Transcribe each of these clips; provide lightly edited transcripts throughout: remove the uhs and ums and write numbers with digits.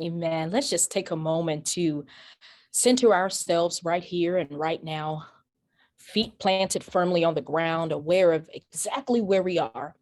Amen. Let's just take a moment to center ourselves right here and right now, feet planted firmly on the ground, aware of exactly where we are.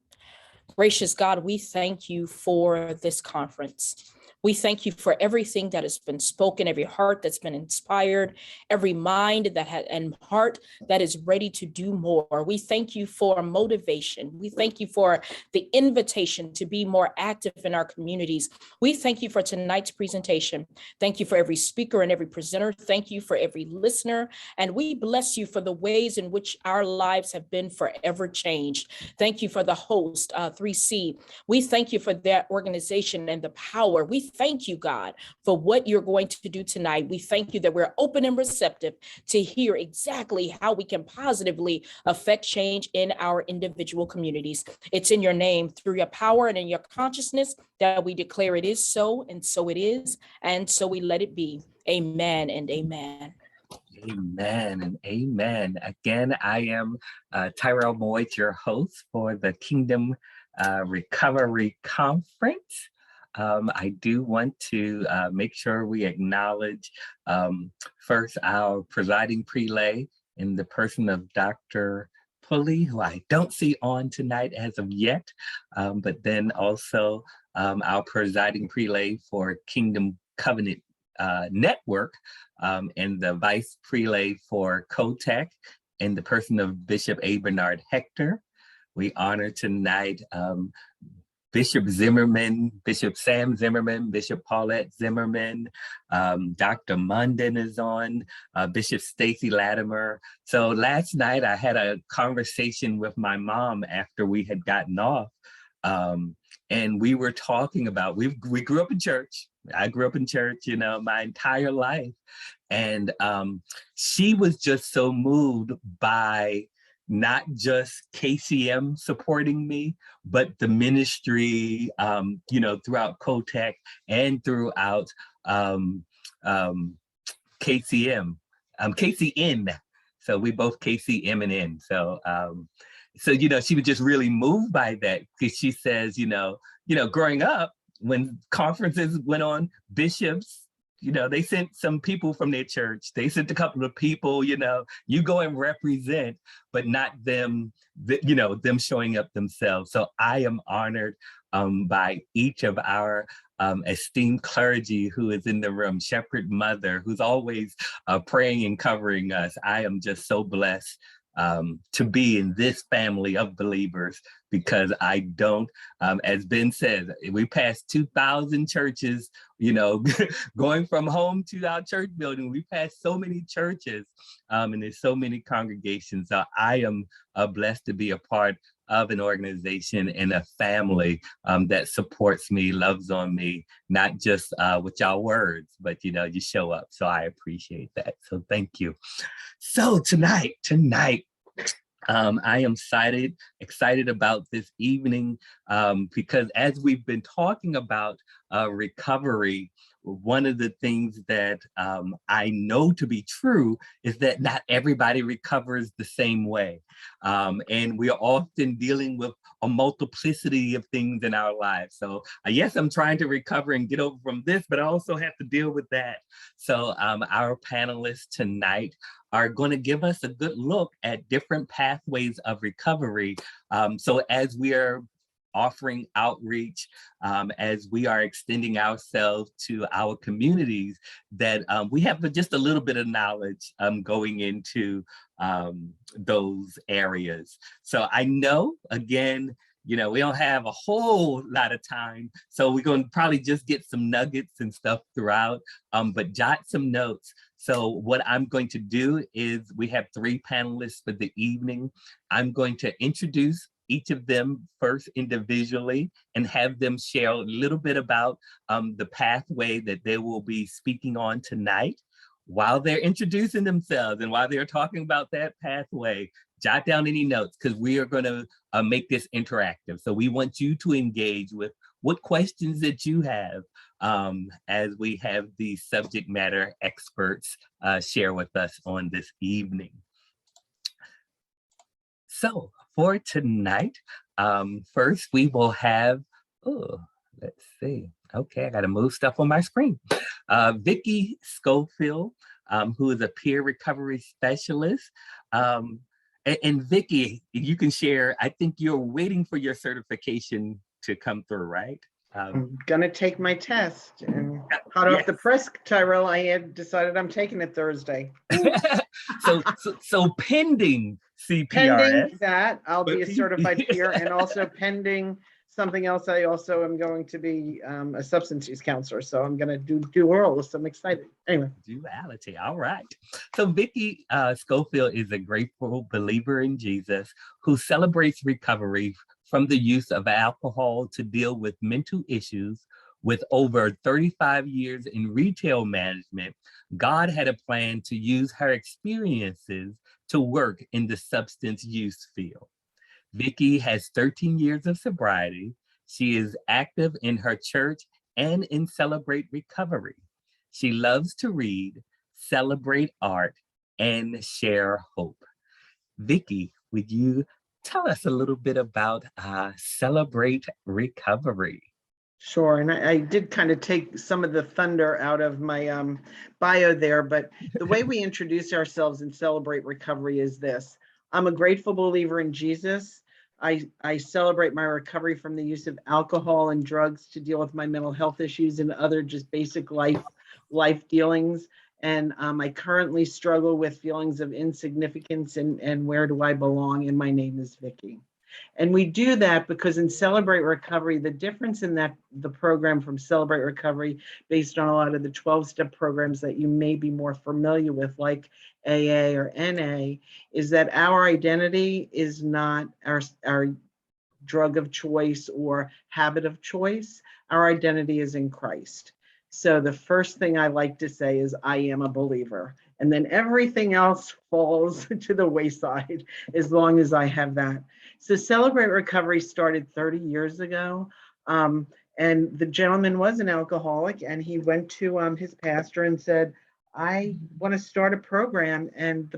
Gracious God, we thank you for this conference. We thank you for everything that has been spoken, every heart that's been inspired, every mind that had and heart that is ready to do more. We thank you for motivation. We thank you for the invitation to be more active in our communities. We thank you for tonight's presentation. Thank you for every speaker and every presenter. Thank you for every listener. And we bless you for the ways in which our lives have been forever changed. Thank you for the host, 3C. We thank you for that organization and the power. We thank you, God, for what you're going to do tonight. We thank you that we're open and receptive to hear exactly how we can positively affect change in our individual communities. It's in your name, through your power and in your consciousness, that we declare it is so, and so it is, and so we let it be. Amen and amen. Amen and amen. Again, I am Tyrell Boyd, your host for the Kingdom Recovery Conference. I do want to make sure we acknowledge first our presiding prelay in the person of Dr. Pulley, who I don't see on tonight as of yet, but then also our presiding prelay for Kingdom Covenant Network, and the vice prelay for COTEC in the person of Bishop A. Bernard Hector. We honor tonight Bishop Zimmerman, Bishop Sam Zimmerman, Bishop Paulette Zimmerman, Dr. Munden is on, Bishop Stacy Latimer. So last night I had a conversation with my mom after we had gotten off, and we were talking about, we grew up in church. I grew up in church, you know, my entire life. And she was just so moved by not just KCM supporting me, but the ministry, you know, throughout COTEC and throughout KCM, KCN. So we both KCM and N. So, you know, she was just really moved by that, because she says, you know, growing up, when conferences went on, bishops, you know, they sent some people from their church. They sent a couple of people, you know, you go and represent, but not them, you know, them showing up themselves. So I am honored by each of our esteemed clergy who is in the room, Shepherd Mother, who's always praying and covering us. I am just so blessed to be in this family of believers, because I don't, as Ben says, we passed 2,000 churches, you know, going from home to our church building. We passed so many churches, and there's so many congregations. So I am blessed to be a part of an organization and a family that supports me, loves on me, not just with y'all words, but, you know, you show up. So I appreciate that. So thank you. So tonight, I am excited about this evening, because as we've been talking about recovery, one of the things that I know to be true is that not everybody recovers the same way. And we are often dealing with a multiplicity of things in our lives. So yes, I'm trying to recover and get over from this, but I also have to deal with that. So our panelists tonight are going to give us a good look at different pathways of recovery. So as we are offering outreach, as we are extending ourselves to our communities, that we have just a little bit of knowledge going into those areas. So I know, again, you know, we don't have a whole lot of time, so we're going to probably just get some nuggets and stuff throughout, but jot some notes. So what I'm going to do is, we have 3 panelists for the evening. I'm going to introduce each of them first individually and have them share a little bit about the pathway that they will be speaking on tonight. While they're introducing themselves and while they're talking about that pathway, jot down any notes, because we are going to make this interactive. So we want you to engage with what questions that you have as we have the subject matter experts share with us on this evening. So for tonight, first we will have, let's see. Okay, I got to move stuff on my screen. Vicki Scofield, who is a peer recovery specialist. And Vicki, you can share, I think you're waiting for your certification to come through, right? I'm gonna take my test, and hot off yes. the press, Tyrell, I had decided I'm taking it Thursday. so pending CPRS. Pending that, I'll be a certified peer, and also pending something else. I also am going to be a substance use counselor, so I'm gonna do oral. So I'm excited. Anyway, duality. All right. So Vicki Scofield is a grateful believer in Jesus who celebrates recovery from the use of alcohol to deal with mental issues. With over 35 years in retail management, God had a plan to use her experiences to work in the substance use field. Vicki has 13 years of sobriety. She is active in her church and in Celebrate Recovery. She loves to read, celebrate art, and share hope. Vicki, would you tell us a little bit about Celebrate Recovery? sure. And I did kind of take some of the thunder out of my bio there, but the way we introduce ourselves and Celebrate Recovery is this. I'm a grateful believer in Jesus. I celebrate my recovery from the use of alcohol and drugs to deal with my mental health issues and other just basic life dealings. And I currently struggle with feelings of insignificance and where do I belong? And my name is Vicki. And we do that because in Celebrate Recovery, the difference in that the program from Celebrate Recovery, based on a lot of the 12-step programs that you may be more familiar with, like AA or NA, is that our identity is not our drug of choice or habit of choice. Our identity is in Christ. So the first thing I like to say is, I am a believer. And then everything else falls to the wayside as long as I have that. So Celebrate Recovery started 30 years ago. And the gentleman was an alcoholic, and he went to his pastor and said, I want to start a program. And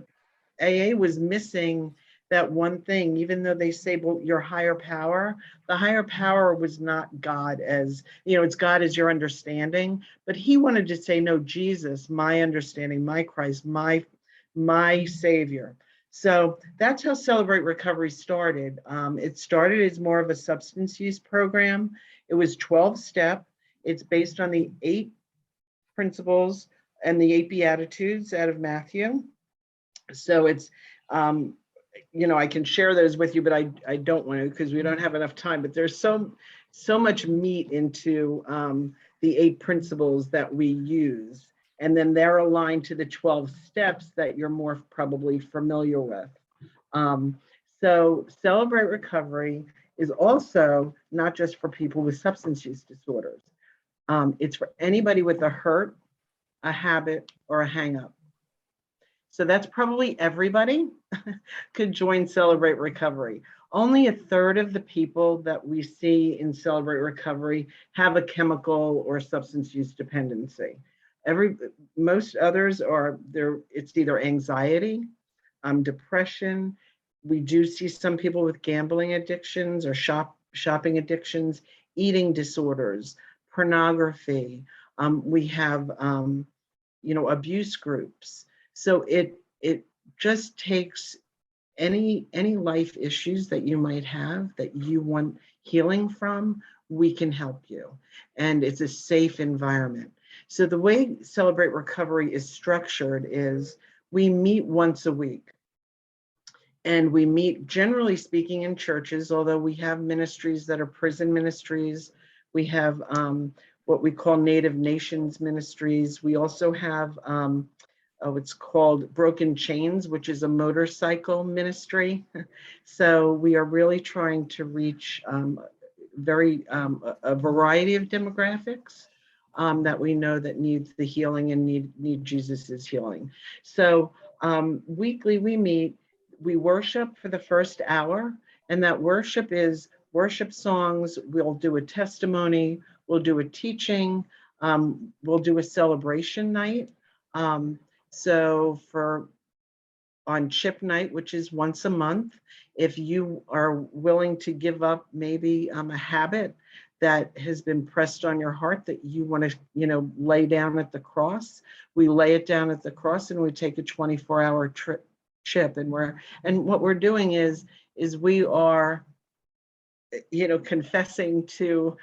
the AA was missing that one thing, even though they say, well, your higher power, the higher power was not God as, it's God as your understanding, but he wanted to say, no, Jesus, my understanding, my Christ, my Savior. So that's how Celebrate Recovery started. It started as more of a substance use program. It was 12-step. It's based on the 8 principles and the 8 Beatitudes out of Matthew. So it's, I can share those with you, but I don't want to because we don't have enough time. But there's so much meat into the 8 principles that we use. And then they're aligned to the 12 steps that you're more probably familiar with. So Celebrate Recovery is also not just for people with substance use disorders. It's for anybody with a hurt, a habit, or a hang-up. So that's probably everybody could join Celebrate Recovery. Only 1/3 of the people that we see in Celebrate Recovery have a chemical or substance use dependency. Most others are there. It's either anxiety, depression. We do see some people with gambling addictions or shopping addictions, eating disorders, pornography. We have, abuse groups. So it just takes any life issues that you might have that you want healing from, we can help you. And it's a safe environment. So the way Celebrate Recovery is structured is we meet once a week. And we meet, generally speaking, in churches, although we have ministries that are prison ministries. We have what we call Native Nations ministries. We also have it's called Broken Chains, which is a motorcycle ministry. So we are really trying to reach a variety of demographics that we know that needs the healing and need Jesus's healing. So weekly we meet, we worship for the first hour, and that worship is worship songs. We'll do a testimony, we'll do a teaching, we'll do a celebration night. So on chip night, which is once a month, if you are willing to give up maybe a habit that has been pressed on your heart that you want to, lay down at the cross, we lay it down at the cross and we take a 24-hour chip. And what we're doing is we are, confessing to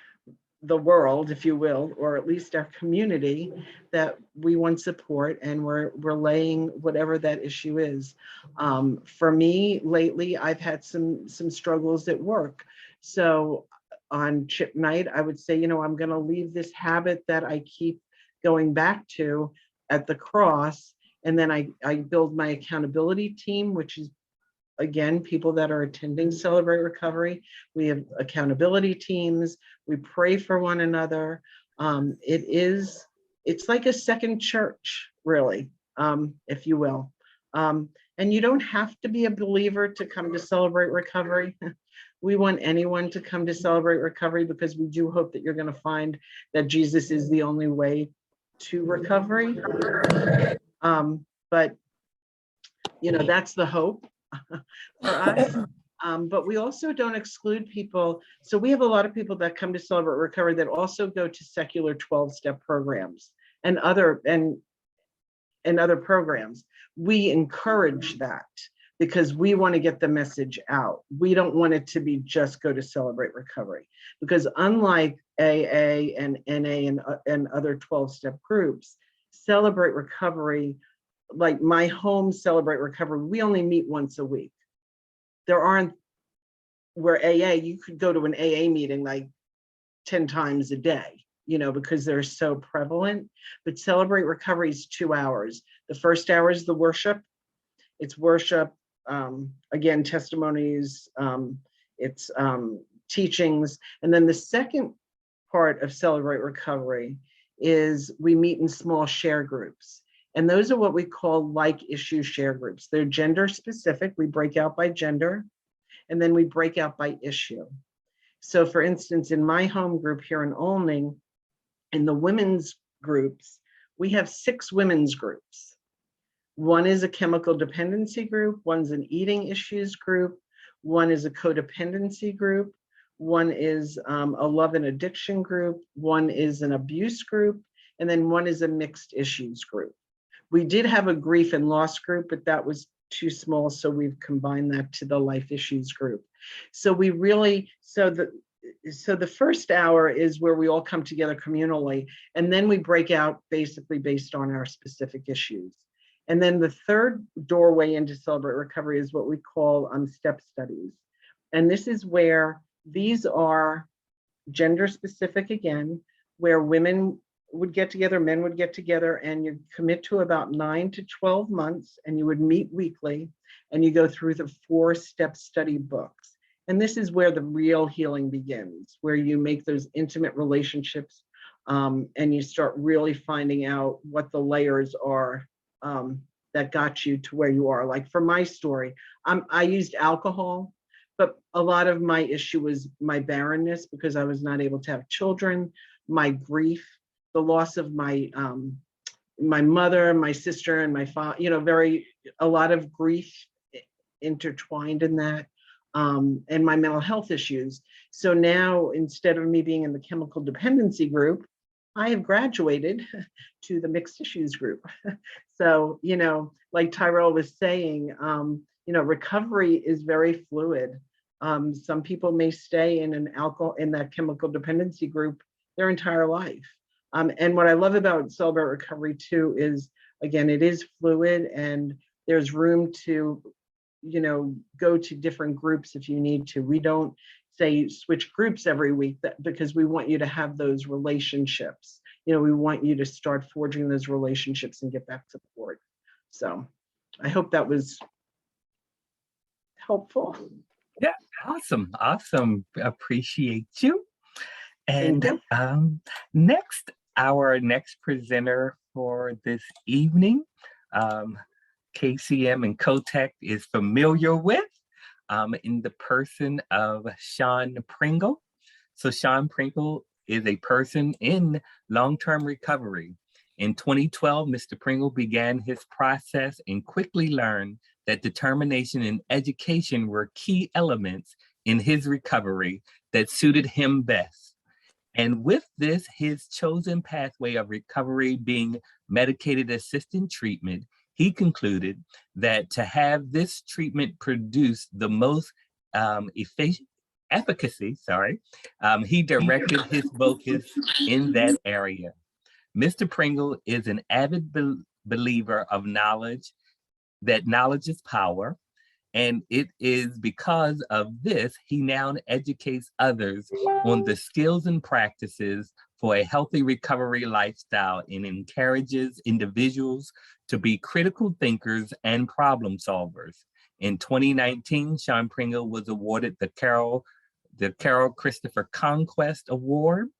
the world, if you will, or at least our community, that we want support, and we're laying whatever that issue is. For me, lately, I've had some struggles at work. So on chip night, I would say, I'm going to leave this habit that I keep going back to at the cross, and then I build my accountability team, which is, again, people that are attending Celebrate Recovery. We have accountability teams. We pray for one another. It's like a second church, really, if you will. And you don't have to be a believer to come to Celebrate Recovery. We want anyone to come to Celebrate Recovery, because we do hope that you're going to find that Jesus is the only way to recovery. But that's the hope for us. But we also don't exclude people. So we have a lot of people that come to Celebrate Recovery that also go to secular 12-step programs and other programs. We encourage that because we want to get the message out. We don't want it to be just go to Celebrate Recovery, because unlike AA and NA and other 12-step groups, Celebrate Recovery, like my home Celebrate Recovery, we only meet once a week. There aren't, where AA, you could go to an AA meeting like 10 times a day, because they're so prevalent. But Celebrate Recovery is 2 hours. The first hour is the worship. It's worship, again, testimonies, it's teachings. And then the second part of Celebrate Recovery is we meet in small share groups. And those are what we call like issue share groups. They're gender specific. We break out by gender, and then we break out by issue. So for instance, in my home group here in Olney, in the women's groups, we have 6 women's groups. One is a chemical dependency group, one's an eating issues group, one is a codependency group, one is a love and addiction group, one is an abuse group, and then one is a mixed issues group. We did have a grief and loss group, but that was too small, so we've combined that to the life issues group. So we really, so the first hour is where we all come together communally, and then we break out basically based on our specific issues. And then the third doorway into Celebrate Recovery is what we call step studies. And this is where these are gender specific again, where women would get together, men would get together, and you commit to about 9 to 12 months, and you would meet weekly, and you go through the 4-step study books. And this is where the real healing begins, where you make those intimate relationships, and you start really finding out what the layers are that got you to where you are. Like for my story, I used alcohol, but a lot of my issue was my barrenness, because I was not able to have children, my grief, the loss of my my mother, my sister, and my father, a lot of grief intertwined in that, and my mental health issues. So now, instead of me being in the chemical dependency group, I have graduated to the mixed issues group. So, like Tyrell was saying, recovery is very fluid. Some people may stay in that chemical dependency group their entire life. And what I love about Celebrate Recovery too is, again, it is fluid, and there's room to, go to different groups if you need to. We don't say switch groups every week, because we want you to have those relationships. We want you to start forging those relationships and get that support. So I hope that was helpful. Yeah, awesome. Appreciate you. And next, our next presenter for this evening, KCM and COTEC is familiar with, in the person of Shawn Pringle. So Shawn Pringle is a person in long-term recovery. In 2012, Mr. Pringle began his process and quickly learned that determination and education were key elements in his recovery that suited him best. And with this, his chosen pathway of recovery being medicated assisted treatment, he concluded that to have this treatment produce the most efficacy, he directed his focus in that area. Mr. Pringle is an avid believer of knowledge, that knowledge is power. And it is because of this, he now educates others on the skills and practices for a healthy recovery lifestyle and encourages individuals to be critical thinkers and problem solvers. In 2019, Shawn Pringle was awarded the Carol Christopher Conquest Award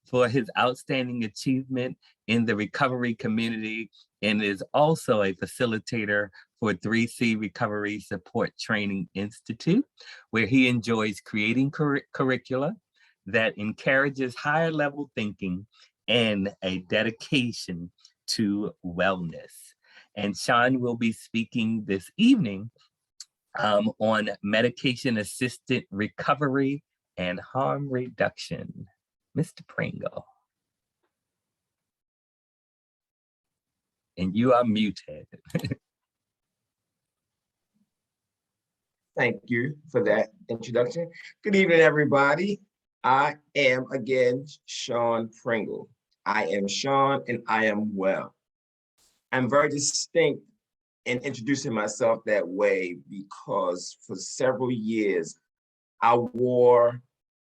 for his outstanding achievement in the recovery community, and is also a facilitator for 3C Recovery Support Training Institute, where he enjoys creating curricula that encourages higher level thinking and a dedication to wellness. And Shawn will be speaking this evening on medication-assisted recovery and harm reduction. Mr. Pringle. And you are muted. Thank you for that introduction. Good evening, everybody. I am again Shawn Pringle. I am Shawn and I am well. I'm very distinct in introducing myself that way because for several years, I wore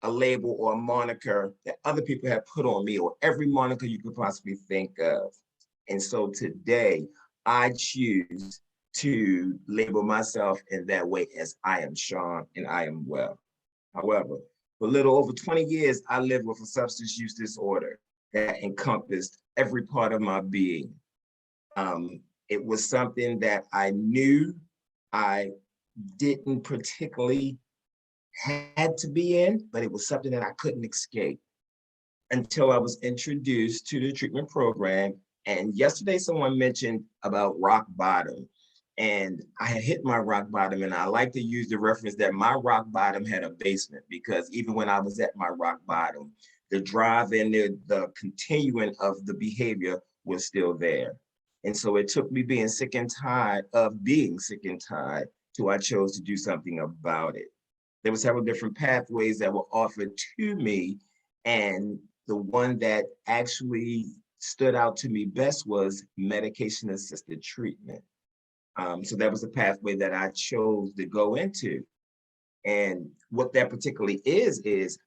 a label or a moniker that other people had put on me, or every moniker you could possibly think of. And so today, I choose to label myself in that way as I am Shawn and I am well. However, for a little over 20 years, I lived with a substance use disorder that encompassed every part of my being. It was something that I knew I didn't particularly had to be in, but it was something that I couldn't escape until I was introduced to the treatment program. And yesterday someone mentioned about rock bottom, and I had hit my rock bottom, and I like to use the reference that my rock bottom had a basement, because even when I was at my rock bottom, the drive and the continuing of the behavior was still there. And so it took me being sick and tired of being sick and tired till I chose to do something about it. There were several different pathways that were offered to me, and the one that actually stood out to me best was medication-assisted treatment. So that was the pathway that I chose to go into. And what that particularly is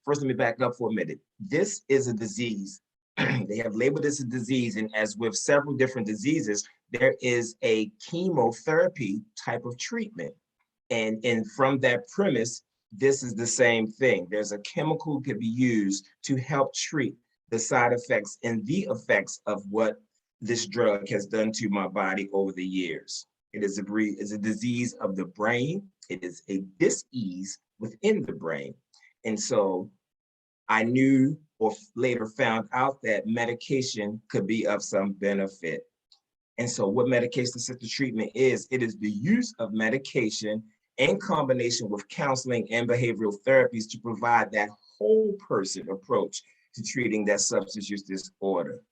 first let me back up for a minute. This is a disease. They have labeled this a disease, and as with several different diseases, there is a chemotherapy type of treatment. And from that premise, this is the same thing. There's a chemical that can be used to help treat the side effects and the effects of what this drug has done to my body over the years. It is a disease of the brain. It is a dis-ease within the brain. And so I knew, or later found out, that medication could be of some benefit. And so what medication-assisted treatment is, it is the use of medication in combination with counseling and behavioral therapies to provide that whole person approach to treating that substance use disorder.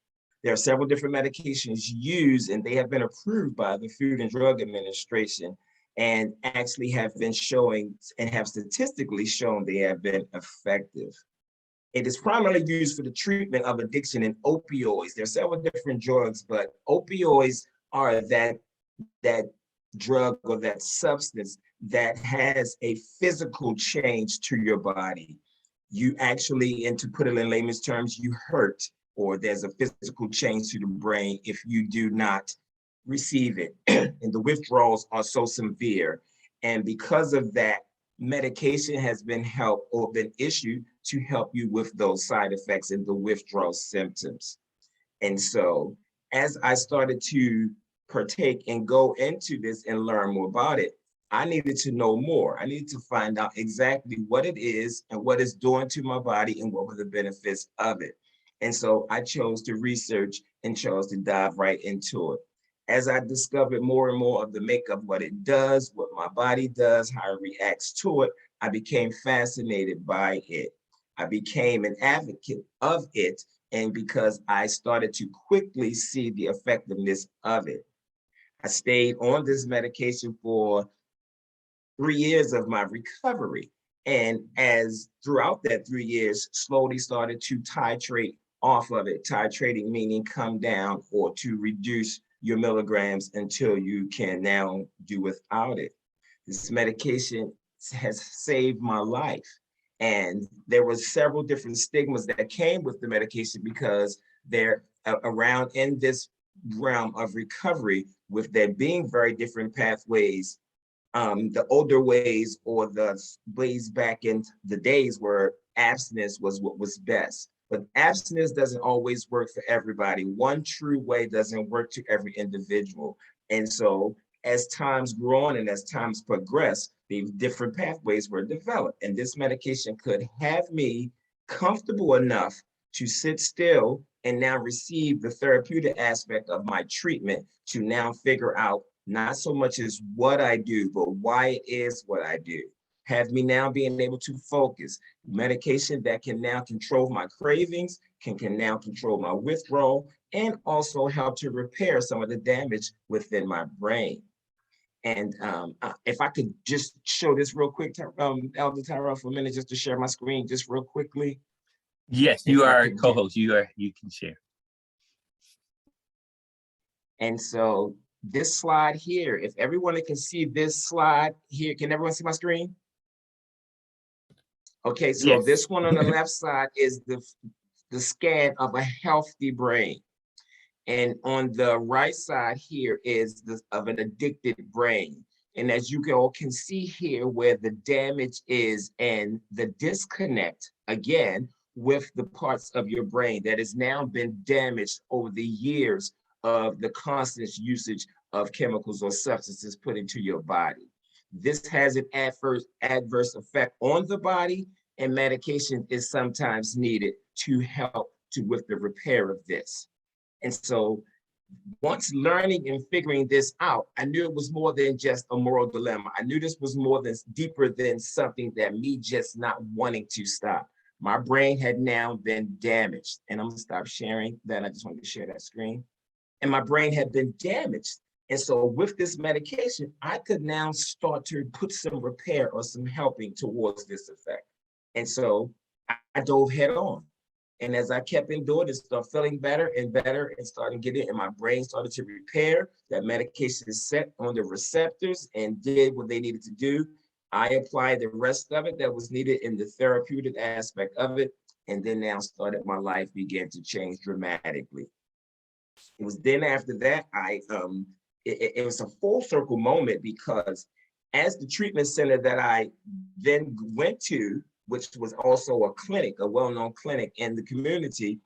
There are several different medications used, and they have been approved by the Food and Drug Administration, and actually have been showing and have statistically shown they have been effective. It is primarily used for the treatment of addiction and opioids. There are several different drugs, but opioids are that drug or that substance that has a physical change to your body. You actually, and to put it in layman's terms, you hurt, or there's a physical change to the brain if you do not receive it. And the withdrawals are so severe. And because of that, medication has been helped or been issued to help you with those side effects and the withdrawal symptoms. And so as I started to partake and go into this and learn more about it, I needed to know more. I needed to find out exactly what it is and what it's doing to my body and what were the benefits of it. And so I chose to research and chose to dive right into it. As I discovered more and more of the makeup, what it does, what my body does, how it reacts to it, I became fascinated by it. I became an advocate of it, and because I started to quickly see the effectiveness of it. I stayed on this medication for 3 years of my recovery. And as throughout that 3 years, slowly started to titrate off of it, titrating meaning come down or to reduce your milligrams until you can now do without it. This medication has saved my life. And there were several different stigmas that came with the medication because they're around in this realm of recovery, with there being very different pathways. The older ways, or the ways back in the days where abstinence was what was best. But abstinence doesn't always work for everybody. One true way doesn't work to every individual. And so as times grew on and as times progressed, the different pathways were developed. And this medication could have me comfortable enough to sit still and now receive the therapeutic aspect of my treatment to now figure out not so much as what I do, but why it is what I do. Have me now being able to focus. Medication that can now control my cravings, can now control my withdrawal, and also help to repair some of the damage within my brain. And if I could just show this real quick, Elder Tyrell, for a minute, just to share my screen just real quickly. Yes, you are a co-host. You can share. And so this slide here, if everyone can see this slide here, can everyone see my screen? Okay, so Yes. This one on the left side is the scan of a healthy brain. And on the right side here is of an addicted brain. And as you all can see here, where the damage is and the disconnect, again, with the parts of your brain that has now been damaged over the years of the constant usage of chemicals or substances put into your body. This has an adverse effect on the body, and medication is sometimes needed to help with the repair of this. And so once learning and figuring this out, I knew it was more than just a moral dilemma. I knew this was more than deeper than something that me just not wanting to stop. My brain had now been damaged, and I'm gonna stop sharing that. I just wanted to share that screen. And my brain had been damaged. And so with this medication, I could now start to put some repair or some helping towards this effect. And so I dove head on. And as I kept enduring it, started feeling better and better and starting getting, and my brain started to repair. That medication is set on the receptors and did what they needed to do. I applied the rest of it that was needed in the therapeutic aspect of it. And then now started my life began to change dramatically. It was then after that, it was a full circle moment, because as the treatment center that I then went to, which was also a clinic, a well-known clinic in the community,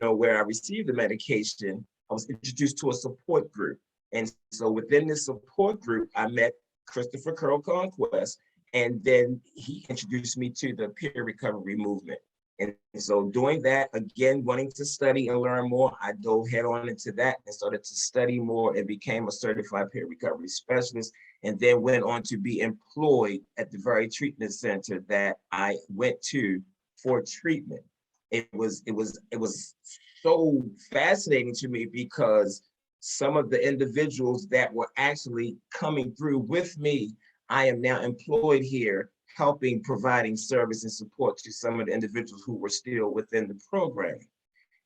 where I received the medication, I was introduced to a support group. And so within this support group, I met Christopher Curl Conquest, and then he introduced me to the peer recovery movement. And so doing that, again, wanting to study and learn more, I dove head on into that and started to study more and became a certified peer recovery specialist, and then went on to be employed at the very treatment center that I went to for treatment. It was so fascinating to me, because some of the individuals that were actually coming through with me, I am now employed here, helping, providing service and support to some of the individuals who were still within the program.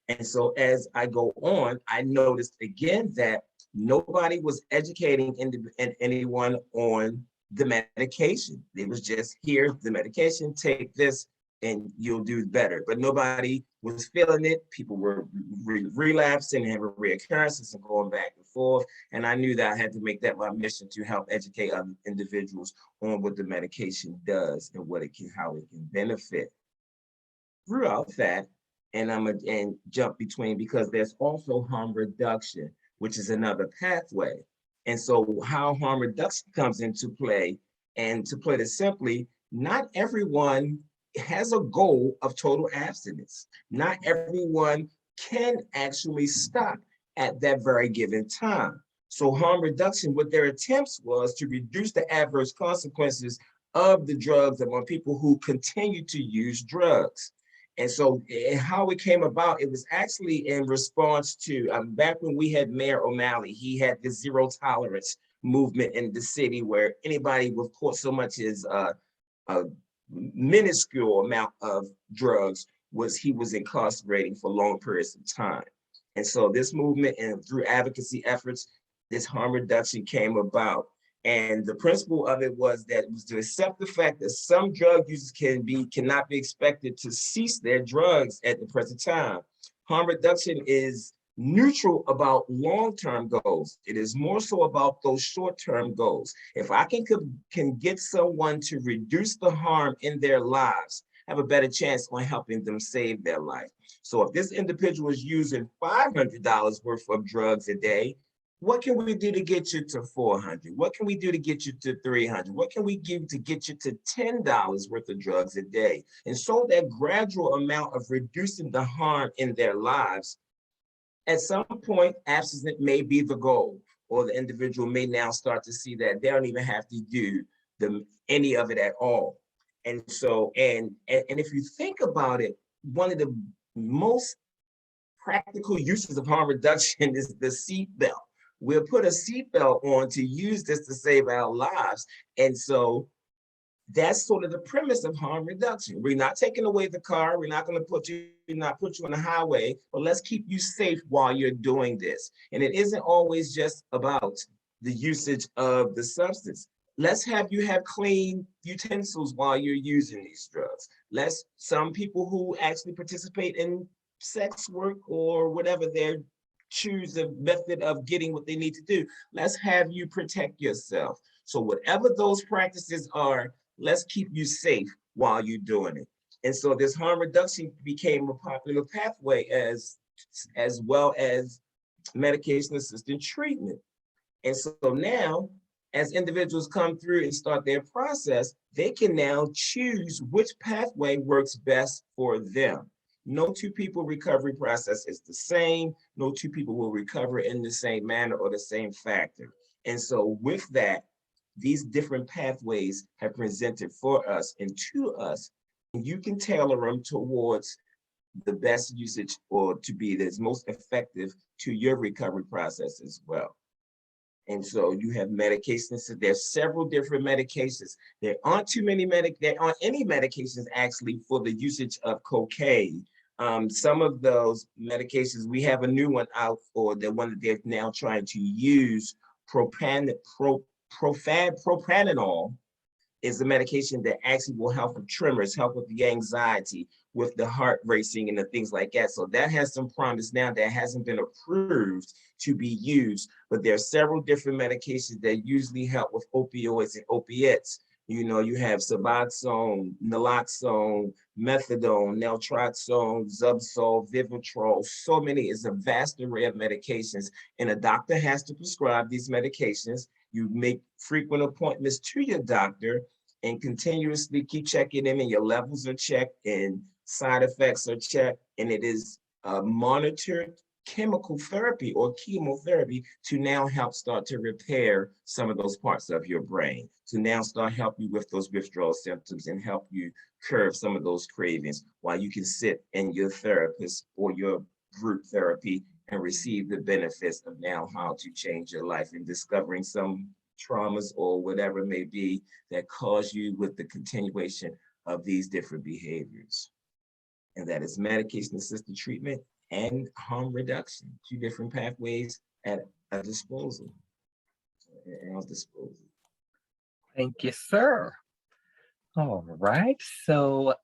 And so as I go on, I noticed again that nobody was educating anyone on the medication. It was just, here's the medication, take this and you'll do better. But nobody was feeling it. People were relapsing and having reoccurrences and going back and forth. And I knew that I had to make that my mission to help educate other individuals on what the medication does and how it can benefit. Throughout that, and I'm gonna jump between, because there's also harm reduction, which is another pathway. And so how harm reduction comes into play, and to put it simply, not everyone has a goal of total abstinence. Not everyone can actually stop at that very given time. So harm reduction, what their attempts was to reduce the adverse consequences of the drugs among people who continue to use drugs. And so how it came about, it was actually in response to, back when we had Mayor O'Malley, he had the zero tolerance movement in the city where anybody with caught so much as a minuscule amount of drugs he was incarcerating for long periods of time. And so this movement and through advocacy efforts, this harm reduction came about. And the principle of it was to accept the fact that some drug users cannot be expected to cease their drugs at the present time. Harm reduction is neutral about long-term goals. It is more so about those short-term goals. If I can get someone to reduce the harm in their lives, have a better chance on helping them save their life. So if this individual is using $500 worth of drugs a day, what can we do to get you to 400? What can we do to get you to 300? What can we give to get you to $10 worth of drugs a day? And so that gradual amount of reducing the harm in their lives, at some point, abstinence may be the goal, or the individual may now start to see that they don't even have to do any of it at all. And so, and if you think about it, one of the most practical uses of harm reduction is the seatbelt. We'll put a seatbelt on to use this to save our lives. And so that's sort of the premise of harm reduction. We're not taking away the car. We're not going to put you on the highway, but let's keep you safe while you're doing this. And it isn't always just about the usage of the substance. Let's have you have clean utensils while you're using these drugs. Some people who actually participate in sex work or whatever their choose a method of getting what they need to do. Let's have you protect yourself. So whatever those practices are, let's keep you safe while you're doing it. And so this harm reduction became a popular pathway as well as medication-assisted treatment. And so now, as individuals come through and start their process, they can now choose which pathway works best for them. No two people recovery process is the same. No two people will recover in the same manner or the same factor. And so with that, these different pathways have presented for us and to us, and you can tailor them towards the best usage or to be the most effective to your recovery process as well. And so you have medications. So there's several different medications. There aren't any medications actually for the usage of cocaine. Some of those medications, we have a new one out for the one that they're now trying to use. Propranolol is a medication that actually will help with tremors, help with the anxiety, with the heart racing and the things like that. So that has some promise now that hasn't been approved to be used, but there are several different medications that usually help with opioids and opiates. You know, you have Suboxone, naloxone, methadone, naltrexone, Zubsolv, Vivitrol. So many, is a vast array of medications, and a doctor has to prescribe these medications. You make frequent appointments to your doctor and continuously keep checking in, and your levels are checked and side effects are checked, and it is monitored chemical therapy or chemotherapy to now help start to repair some of those parts of your brain, to now start help you with those withdrawal symptoms and help you curb some of those cravings while you can sit in your therapist or your group therapy and receive the benefits of now how to change your life and discovering some traumas or whatever it may be that cause you with the continuation of these different behaviors. And that is medication-assisted treatment and harm reduction, two different pathways at a disposal. Thank you, sir. All right, so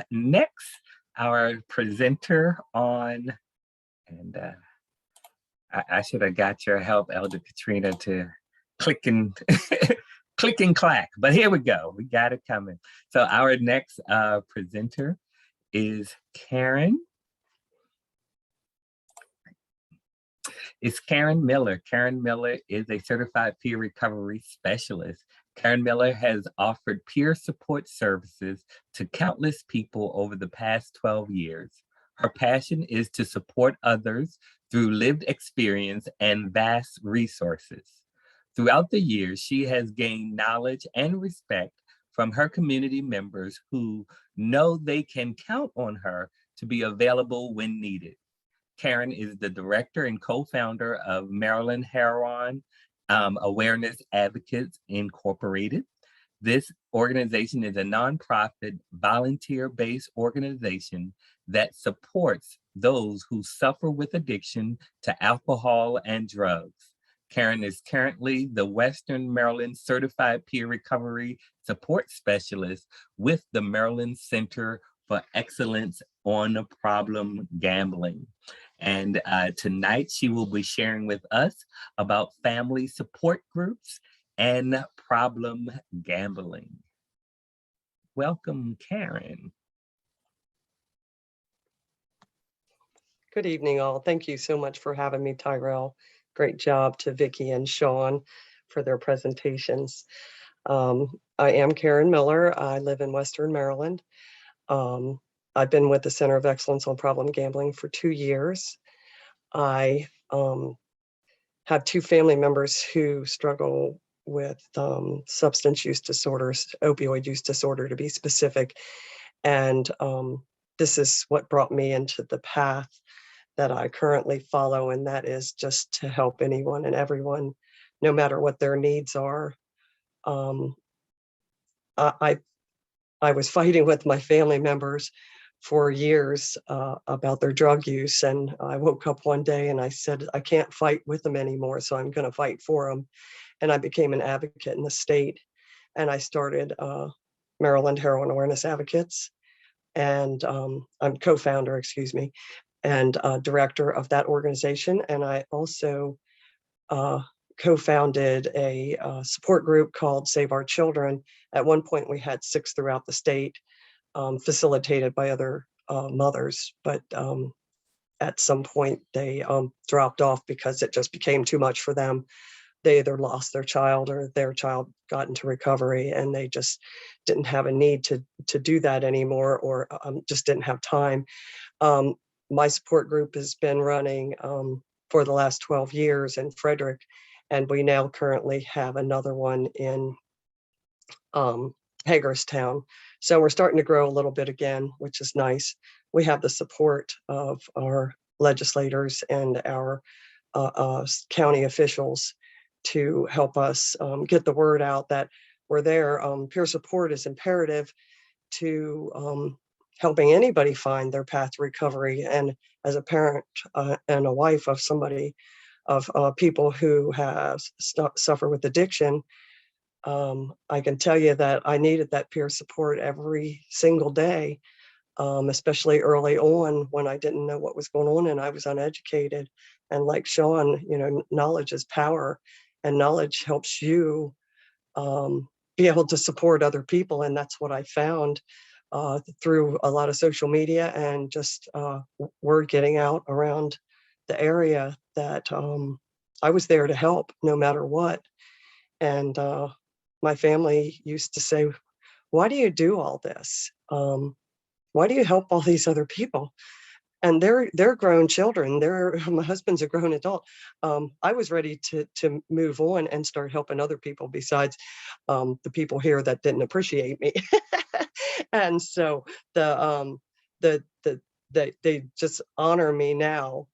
next, our presenter on, and I should have got your help, Elder Katrina, to click and click and clack, but here we go, we got it coming. So our next presenter is Carin. It's Carin Miller. Carin Miller is a certified peer recovery specialist. Carin Miller has offered peer support services to countless people over the past 12 years. Her passion is to support others through lived experience and vast resources. Throughout the years, she has gained knowledge and respect from her community members who know they can count on her to be available when needed. Carin is the director and co-founder of Maryland Heroin Awareness Advocates Incorporated. This organization is a nonprofit, volunteer-based organization that supports those who suffer with addiction to alcohol and drugs. Carin is currently the Western Maryland Certified Peer Recovery Support Specialist with the Maryland Center for Excellence on Problem Gambling. And tonight she will be sharing with us about family support groups and problem gambling. Welcome, Carin. Good evening, all. Thank you so much for having me, Tyrell. Great job to Vicki and Shawn for their presentations. I am Carin Miller. I live in Western Maryland. I've been with the Center of Excellence on Problem Gambling for 2 years. I have 2 family members who struggle with substance use disorders, opioid use disorder to be specific. And this is what brought me into the path that I currently follow, and that is just to help anyone and everyone, no matter what their needs are. I was fighting with my family members for years about their drug use, and I woke up one day and I said, I can't fight with them anymore, so I'm going to fight for them. And I became an advocate in the state, and I started Maryland Heroin Awareness Advocates, and I'm co-founder, and director of that organization. And I also co-founded a support group called Save Our Children. At one point, we had 6 throughout the state, facilitated by other mothers, but at some point they dropped off because it just became too much for them. They either lost their child or their child got into recovery, and they just didn't have a need to do that anymore, or just didn't have time. My support group has been running for the last 12 years in Frederick, and we now currently have another one in Hagerstown. So we're starting to grow a little bit again, which is nice. We have the support of our legislators and our county officials to help us get the word out that we're there. Peer support is imperative to helping anybody find their path to recovery. And as a parent and a wife of somebody, of people who have suffer with addiction, I can tell you that I needed that peer support every single day, especially early on when I didn't know what was going on and I was uneducated. And like Shawn, knowledge is power, and knowledge helps you be able to support other people. And that's what I found through a lot of social media and just word getting out around the area that I was there to help no matter what. And my family used to say, why do you do all this? Why do you help all these other people? And they're grown children. My husband's a grown adult. I was ready to move on and start helping other people besides the people here that didn't appreciate me. And so they just honor me now,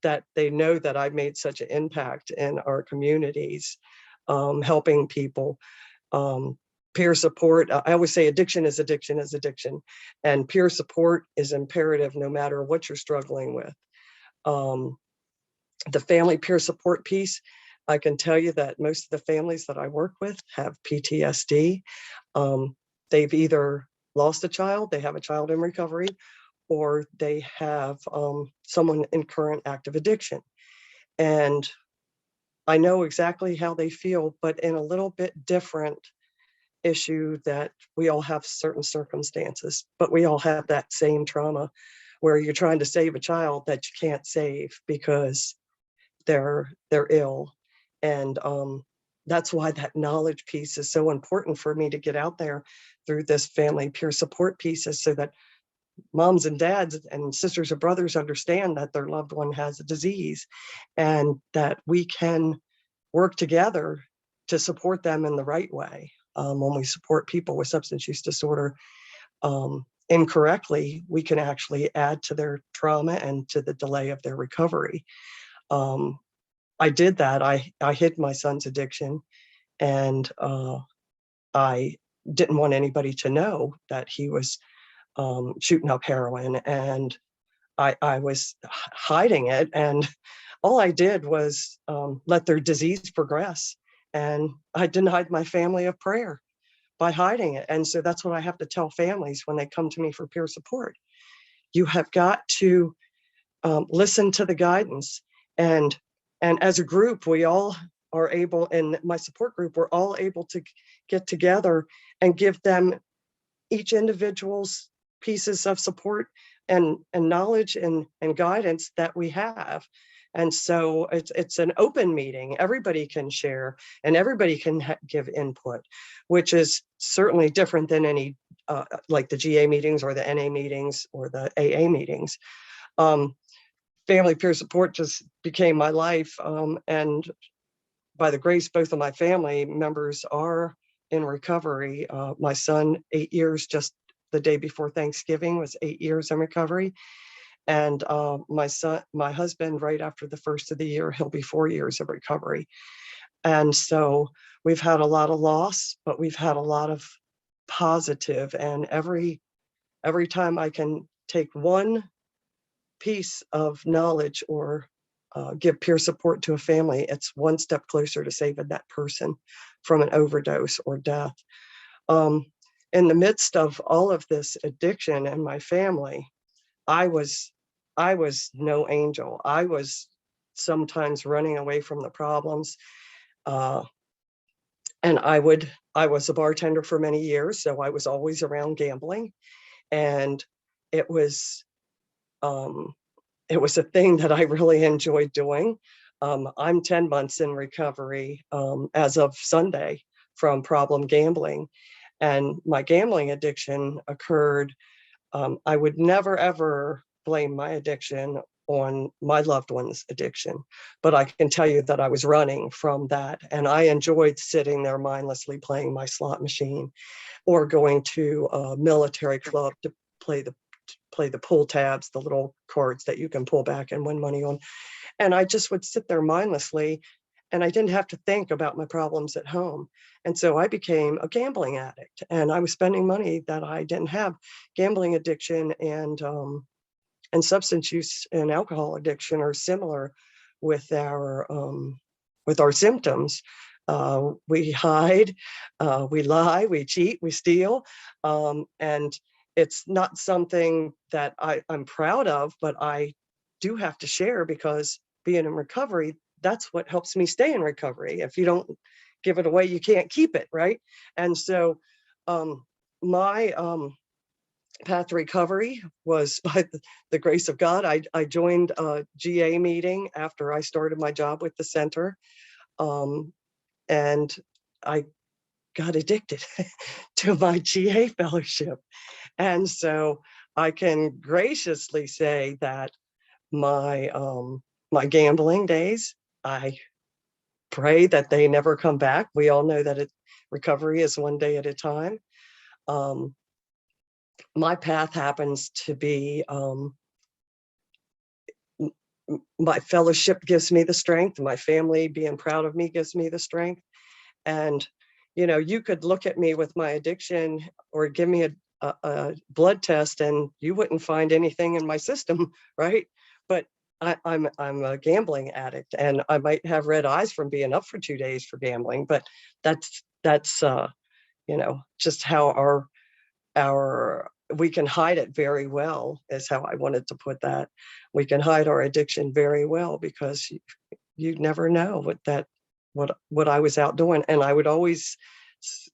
that they know that I made such an impact in our communities, helping people. Peer support, I always say addiction is addiction is addiction, and peer support is imperative no matter what you're struggling with. The family peer support piece, I can tell you that most of the families that I work with have PTSD. They've either lost a child, they have a child in recovery, or they have someone in current active addiction. And I know exactly how they feel, but in a little bit different issue, that we all have certain circumstances, but we all have that same trauma where you're trying to save a child that you can't save because they're ill. And that's why that knowledge piece is so important for me to get out there through this family peer support pieces, so that moms and dads and sisters and brothers understand that their loved one has a disease and that we can work together to support them in the right way. when we support people with substance use disorder incorrectly, we can actually add to their trauma and to the delay of their recovery. I did that. I hid my son's addiction, and I didn't want anybody to know that he was shooting up heroin, and I was hiding it. And all I did was let their disease progress. And I denied my family of prayer by hiding it. And so that's what I have to tell families when they come to me for peer support. You have got to listen to the guidance. And as a group, we all are able, in my support group, we're all able to get together and give them each individual's pieces of support and knowledge and guidance that we have. And so it's an open meeting. Everybody can share and everybody can give input, which is certainly different than any like the GA meetings or the NA meetings or the AA meetings. Family peer support just became my life. And by the grace, both of my family members are in recovery. My son, 8 years, just the day before Thanksgiving, was 8 years in recovery. And my husband, right after the first of the year, he'll be 4 years of recovery. And so we've had a lot of loss, but we've had a lot of positive. And every time I can take one piece of knowledge or give peer support to a family, it's one step closer to saving that person from an overdose or death. In the midst of all of this addiction in my family, I was no angel. I was sometimes running away from the problems. And I was a bartender for many years, so I was always around gambling. And it was a thing that I really enjoyed doing. I'm 10 months in recovery as of Sunday from problem gambling. And my gambling addiction occurred. I would never, ever blame my addiction on my loved one's addiction, but I can tell you that I was running from that. And I enjoyed sitting there mindlessly playing my slot machine or going to a military club to play the pull tabs, the little cards that you can pull back and win money on. And I just would sit there mindlessly, and I didn't have to think about my problems at home. And so I became a gambling addict, and I was spending money that I didn't have. Gambling addiction and substance use and alcohol addiction are similar with our symptoms. We hide, we lie, we cheat, we steal, and it's not something that I'm proud of, but I do have to share, because being in recovery, that's what helps me stay in recovery. If you don't give it away, you can't keep it, right? And so my path to recovery was by the grace of God. I joined a GA meeting after I started my job with the center, and I got addicted to my GA fellowship. And so I can graciously say that my gambling days, I pray that they never come back. We all know that recovery is one day at a time. My path happens to be, my fellowship gives me the strength. My family being proud of me gives me the strength. And, you could look at me with my addiction or give me a blood test and you wouldn't find anything in my system, right? But I'm a gambling addict, and I might have red eyes from being up for 2 days for gambling, but that's just how we can hide it very well, is how I wanted to put that. We can hide our addiction very well, because you never know what I was out doing. And I would always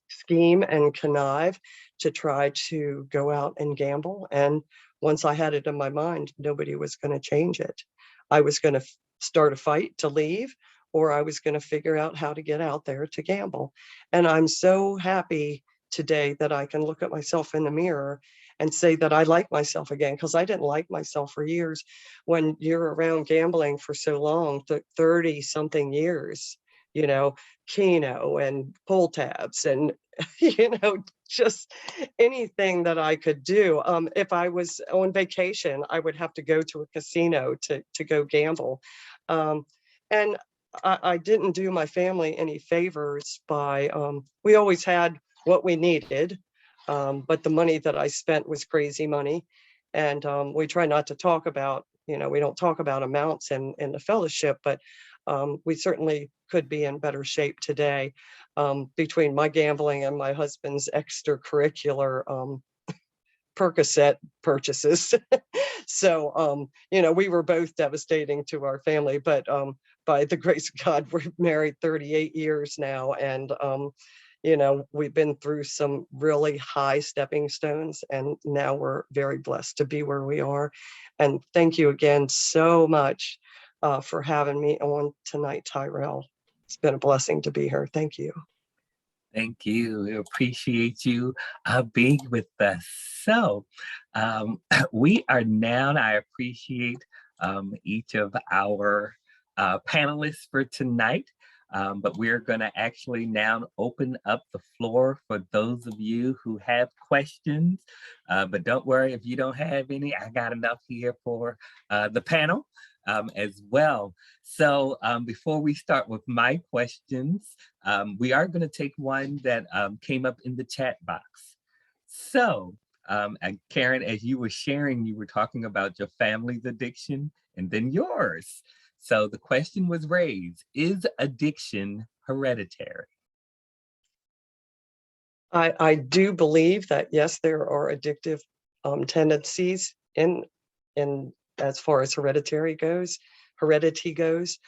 scheme and connive to try to go out and gamble. And once I had it in my mind, nobody was going to change it. I was going to start a fight to leave, or I was going to figure out how to get out there to gamble. And I'm so happy today that I can look at myself in the mirror and say that I like myself again, because I didn't like myself for years. When you're around gambling for so long, 30 something years, you know, Keno and pull tabs and, just anything that I could do. If I was on vacation, I would have to go to a casino to go gamble. And I didn't do my family any favors by, we always had what we needed, but the money that I spent was crazy money. And we try not to talk about, we don't talk about amounts in the fellowship, but we certainly could be in better shape today between my gambling and my husband's extracurricular Percocet purchases. So, we were both devastating to our family, but by the grace of God, we're married 38 years now. And, we've been through some really high stepping stones, and now we're very blessed to be where we are. And thank you again so much for having me on tonight, Tyrell. It's been a blessing to be here. Thank you. Thank you. We appreciate you being with us. So we are now, and I appreciate each of our panelists for tonight. But we're going to actually now open up the floor for those of you who have questions. But don't worry if you don't have any. I got enough here for the panel as well. So before we start with my questions, we are going to take one that came up in the chat box. So Carin, as you were sharing, you were talking about your family's addiction and then yours. So the question was raised, is addiction hereditary? I do believe that, yes, there are addictive tendencies in as far as heredity goes.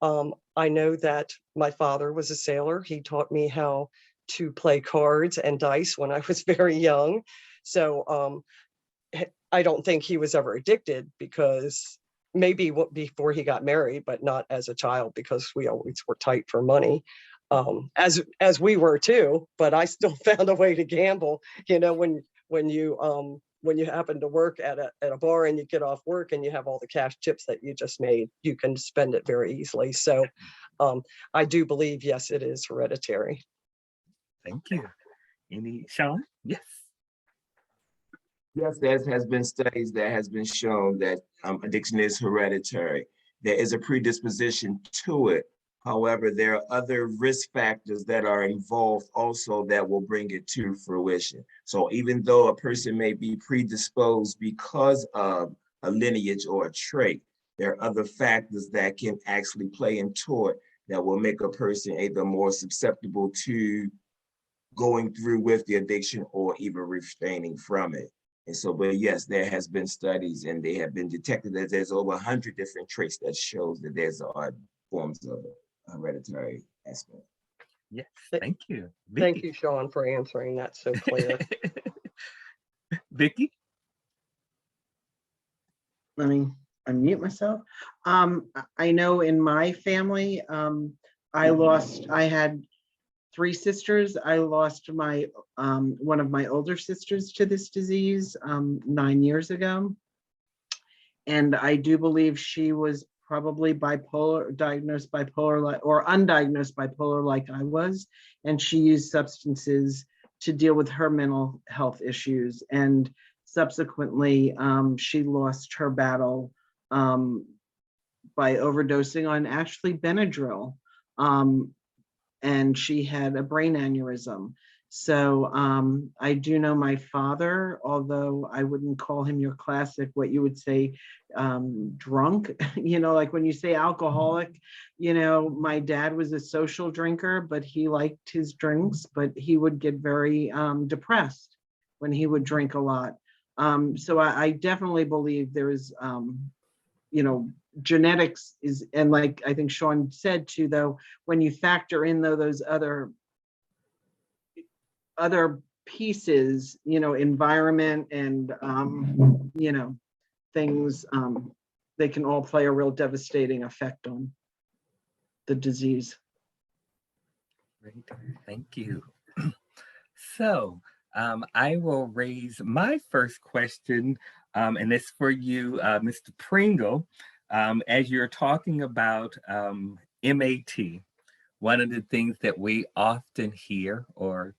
I know that my father was a sailor. He taught me how to play cards and dice when I was very young. So I don't think he was ever addicted, because maybe before he got married, but not as a child, because we always were tight for money, as we were too. But I still found a way to gamble. When you happen to work at a bar and you get off work and you have all the cash chips that you just made, you can spend it very easily. So I do believe, yes, it is hereditary. Thank you. Any, Shawn? Yes. Yes, there has been studies that has been shown that addiction is hereditary. There is a predisposition to it. However, there are other risk factors that are involved also that will bring it to fruition. So even though a person may be predisposed because of a lineage or a trait, there are other factors that can actually play into it that will make a person either more susceptible to going through with the addiction or even refraining from it. And so, but yes, there has been studies, and they have been detected that there's over 100 different traits that shows that there's forms of hereditary aspect. Yes, thank you. Thank Vicki. you, Shawn, for answering that so clear. Vicki? Let me unmute myself. I know in my family, I had 3 sisters. I lost my one of my older sisters to this disease 9 years ago. And I do believe she was probably bipolar, diagnosed bipolar, or undiagnosed bipolar like I was. And she used substances to deal with her mental health issues. And subsequently, she lost her battle by overdosing on actually Benadryl. And she had a brain aneurysm. So I do know my father, although I wouldn't call him your classic, what you would say, drunk, like when you say alcoholic, my dad was a social drinker, but he liked his drinks, but he would get very depressed when he would drink a lot. So I definitely believe there is, genetics is, and like I think Shawn said too, though, when you factor in those other pieces, environment and things, they can all play a real devastating effect on the disease. Great, thank you. So I will raise my first question, and it's for you, Mr. Pringle. As you're talking about MAT, one of the things that we often hear or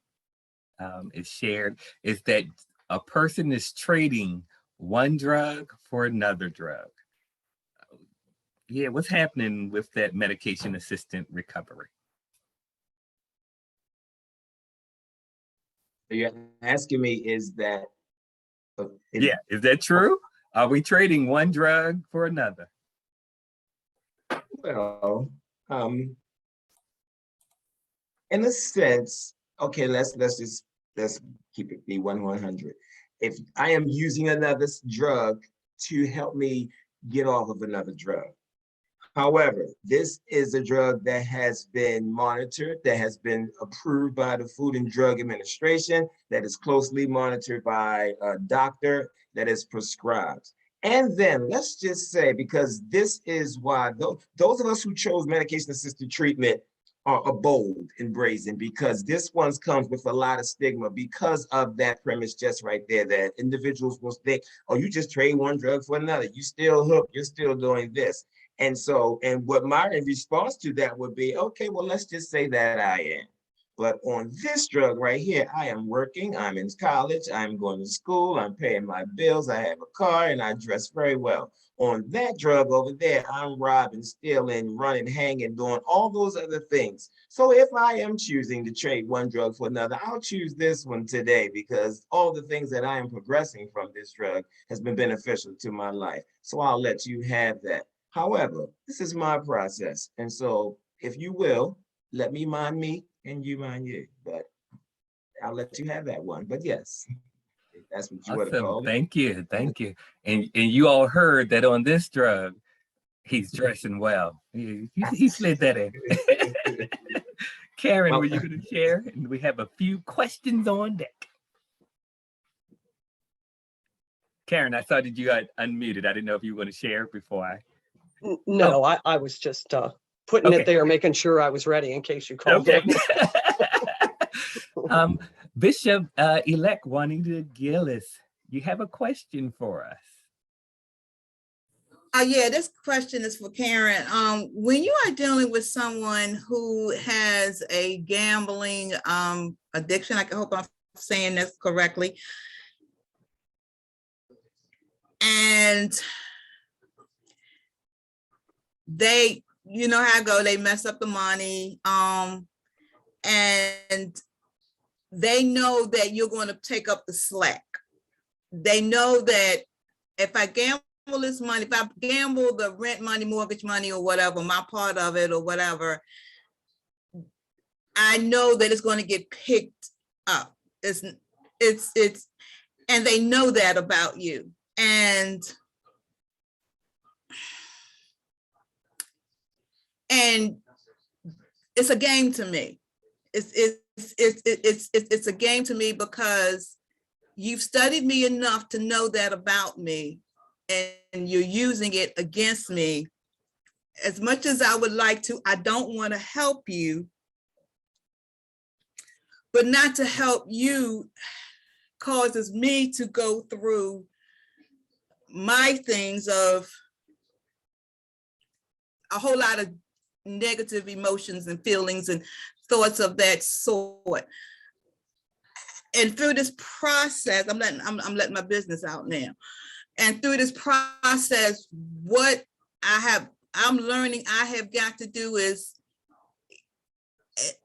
is shared is that a person is trading one drug for another drug. Yeah, what's happening with that medication assisted recovery? You're asking me, is that Yeah, is that true? Are we trading one drug for another? well, in a sense, okay, let's keep it be 100. If I am using another drug to help me get off of another drug. However, this is a drug that has been monitored, that has been approved by the Food and Drug Administration, that is closely monitored by a doctor, that is prescribed. And then let's just say, because this is why those of us who chose medication-assisted treatment are bold and brazen, because this one comes with a lot of stigma because of that premise just right there, that individuals will think, oh, you just trade one drug for another. You still hooked, you're still doing this. And so, and what my response to that would be, okay, well, let's just say that I am. But on this drug right here, I am working, I'm in college, I'm going to school, I'm paying my bills, I have a car, and I dress very well. On that drug over there, I'm robbing, stealing, running, hanging, doing all those other things. So if I am choosing to trade one drug for another, I'll choose this one today because all the things that I am progressing from this drug has been beneficial to my life. So I'll let you have that. However, this is my process. And so if you will, let me mind me and you mind you, but I'll let you have that one. But yes, if that's what you want to Awesome. call it. Thank you. Thank you. And you all heard that on this drug, he's dressing well. He slid that in. Carin, Well, were you going to share? And we have a few questions on deck. Carin, I saw that you got unmuted. I didn't know if you were going to share before I. No, I was just putting Okay. it there, making sure I was ready in case you called Okay. in. Bishop elect Juanita Gillis, you have a question for us. Yeah, this question is for Carin. When you are dealing with someone who has a gambling addiction, I hope I'm saying this correctly, and they, you know how I go, they mess up the money, and they know that you're going to take up the slack. They know that if I gamble this money, if I gamble the rent money, mortgage money, or whatever, my part of it or whatever, I know that it's going to get picked up. It's, and they know that about you. And it's a game to me. It's a game to me because you've studied me enough to know that about me, and you're using it against me. As much as I would like to, I don't want to help you, but not to help you causes me to go through my things of a whole lot of negative emotions and feelings and thoughts of that sort. And through this process, I'm letting my business out now. And through this process, what I'm learning I have got to do is,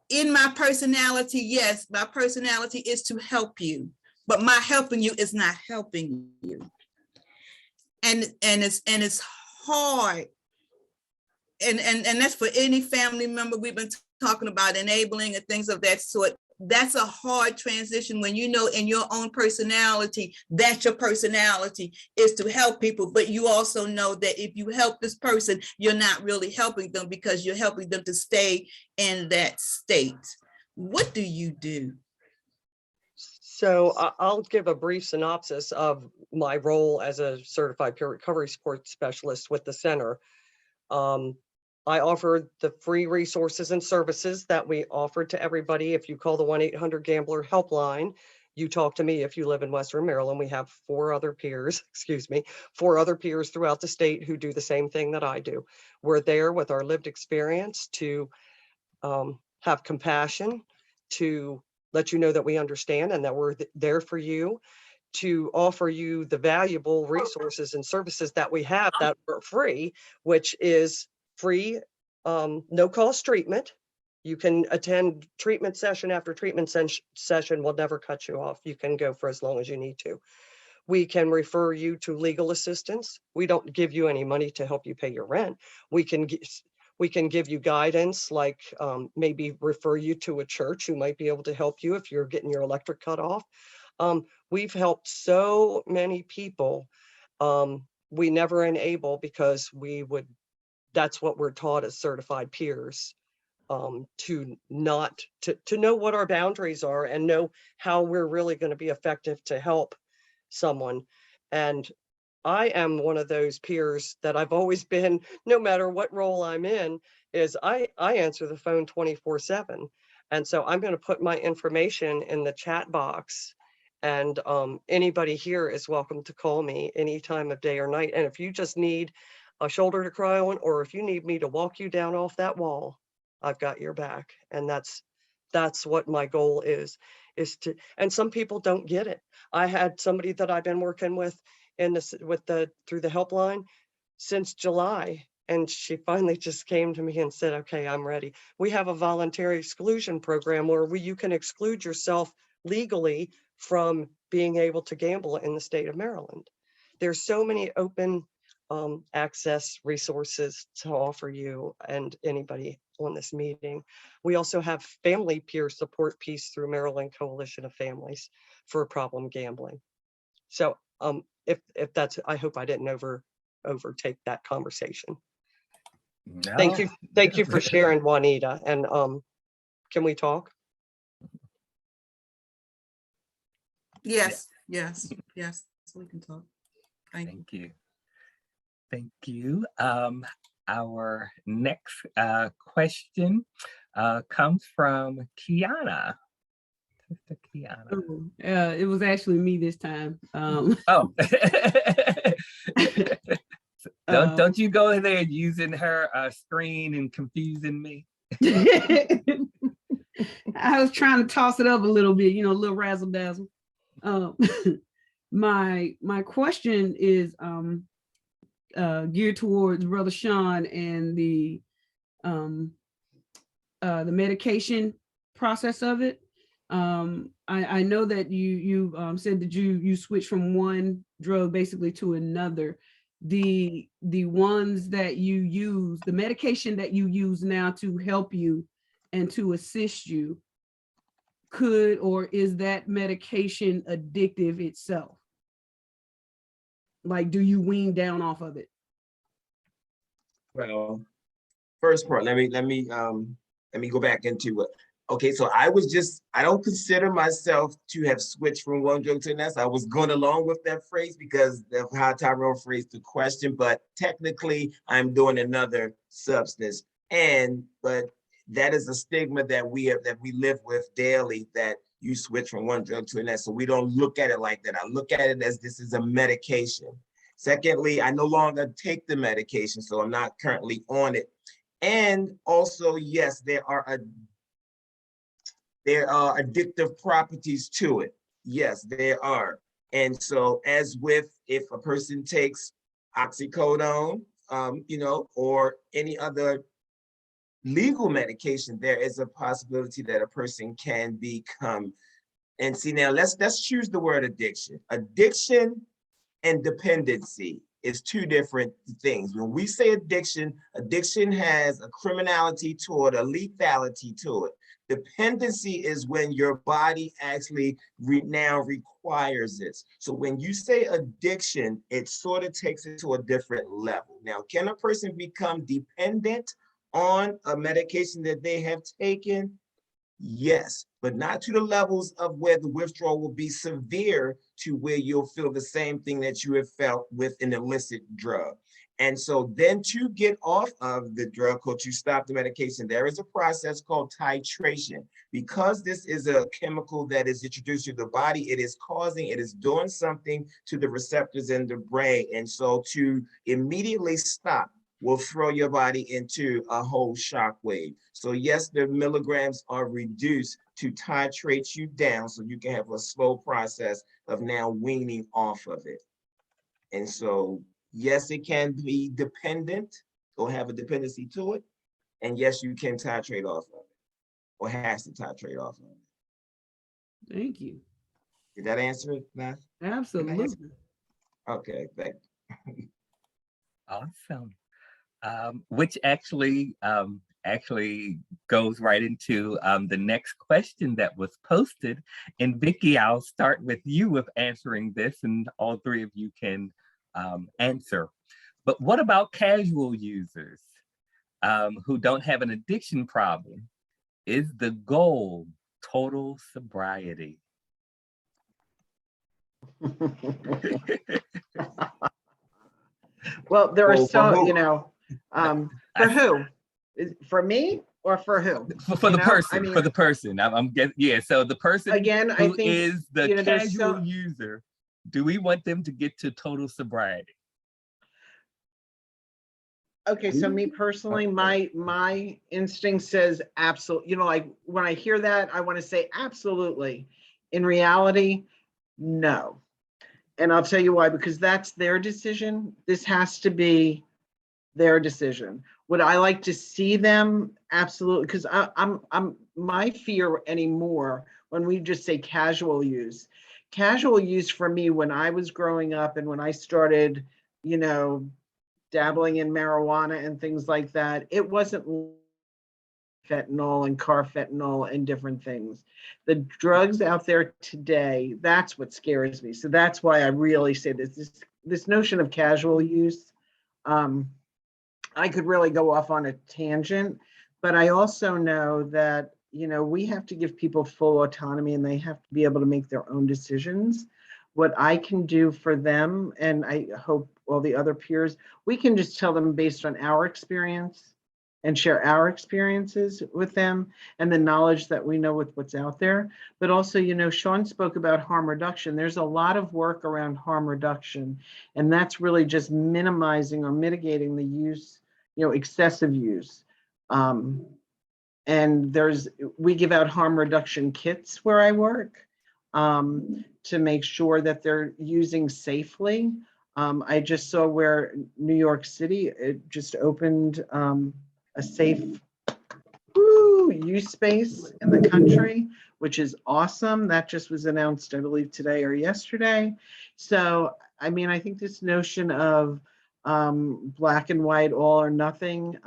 in my personality, yes, my personality is to help you, but my helping you is not helping you. And it's hard. And that's for any family member. We've been talking about enabling and things of that sort. That's a hard transition when you know in your own personality that your personality is to help people, but you also know that if you help this person, you're not really helping them because you're helping them to stay in that state. What do you do? So I'll give a brief synopsis of my role as a certified peer recovery support specialist with the center. I offer the free resources and services that we offer to everybody. If you call the 1-800-GAMBLER helpline, you talk to me. If you live in Western Maryland, we have 4 other peers throughout the state who do the same thing that I do. We're there with our lived experience to have compassion, to let you know that we understand and that we're there for you, to offer you the valuable resources and services that we have that are free, which is free, no cost treatment. You can attend treatment session after treatment session. Will never cut you off. You can go for as long as you need to. We can refer you to legal assistance. We don't give you any money to help you pay your rent. We can give you guidance, like maybe refer you to a church who might be able to help you if you're getting your electric cut off. We've helped so many people. We never enable, because that's what we're taught as certified peers, to know what our boundaries are and know how we're really going to be effective to help someone. And I am one of those peers that I've always been, no matter what role I'm in, is I answer the phone 24/7. And so I'm going to put my information in the chat box, and anybody here is welcome to call me any time of day or night. And if you just need a shoulder to cry on, or if you need me to walk you down off that wall, I've got your back. And that's what my goal is to, and some people don't get it. I had somebody that I've been working with through the helpline since July, and she finally just came to me and said, okay, I'm ready. We have a voluntary exclusion program where you can exclude yourself legally from being able to gamble in the state of Maryland. There's so many open access resources to offer you and anybody on this meeting. We also have family peer support piece through Maryland Coalition of Families for problem gambling. So if that's, I hope I didn't overtake that conversation. No. Thank you for sharing, Juanita. And can we talk? Yes, we can talk. Thank you. Thank you. Thank you. Our next question comes from Kiana. Sister Kiana. Oh, it was actually me this time. Oh. Don't you go in there using her screen and confusing me. I was trying to toss it up a little bit, a little razzle dazzle. My question is geared towards Brother Shawn and the medication process of it. I know that you said that you switched from one drug basically to another. The ones that you use, the medication that you use now to help you and to assist you, could or is that medication addictive itself? Like, do you wean down off of it? Well, first part, let me go back into it. Okay, so I don't consider myself to have switched from one drug to the next. I was going along with that phrase because of how Tyrone phrased the question, but technically I'm doing another substance. But that is a stigma that we live with daily, that you switch from one drug to the next. So we don't look at it like that. I look at it as this is a medication. Secondly, I no longer take the medication, so I'm not currently on it. And also, yes, there are addictive properties to it. Yes, there are. And so as with, if a person takes oxycodone, or any other legal medication, there is a possibility that a person can become, and see now, let's choose the word addiction. Addiction and dependency is two different things. When we say addiction, addiction has a criminality to it, a lethality to it. Dependency is when your body actually now requires it. So when you say addiction, it sort of takes it to a different level. Now, can a person become dependent on a medication that they have taken? Yes, but not to the levels of where the withdrawal will be severe to where you'll feel the same thing that you have felt with an illicit drug. And so then to get off of the drug or to stop the medication, there is a process called titration. Because this is a chemical that is introduced to the body, it is doing something to the receptors in the brain. And so to immediately stop will throw your body into a whole shock wave. So yes, the milligrams are reduced to titrate you down so you can have a slow process of now weaning off of it. And so, yes, it can be dependent or have a dependency to it. And yes, you can titrate off of it or has to titrate off of it. Thank you. Did that answer it, Matt? Absolutely. Okay, thank you. Awesome. Which actually goes right into the next question that was posted. And Vicki, I'll start with you with answering this, and all three of you can answer. But what about casual users who don't have an addiction problem? Is the goal total sobriety? Well, there are Well, for so, who? you know, for who? For me or for who? For the You know, person, I mean, for the person. I'm getting, yeah. So the person again, I who think, is the you know, there's casual so, user, do we want them to get to total sobriety? okay, so me personally, my instinct says absolutely, you know, like when I hear that, I want to say absolutely. In reality, no. And I'll tell you why, because that's their decision. This has to be their decision. Would I like to see them? Absolutely, because I'm my fear anymore when we just say casual use. Casual use for me when I was growing up and when I started, you know, dabbling in marijuana and things like that, it wasn't fentanyl and carfentanil and different things. The drugs out there today, that's what scares me. So that's why I really say this notion of casual use. I could really go off on a tangent, but I also know that, you know, we have to give people full autonomy and they have to be able to make their own decisions. What I can do for them, and I hope all the other peers, we can just tell them based on our experience and share our experiences with them and the knowledge that we know with what's out there. But also, you know, Shawn spoke about harm reduction. There's a lot of work around harm reduction, and that's really just minimizing or mitigating the use, you know, excessive use. And we give out harm reduction kits where I work to make sure that they're using safely. I just saw where New York City, it just opened a safe use space in the country, which is awesome. That just was announced, I believe, today or yesterday. So, I mean, I think this notion of black and white, all or nothing,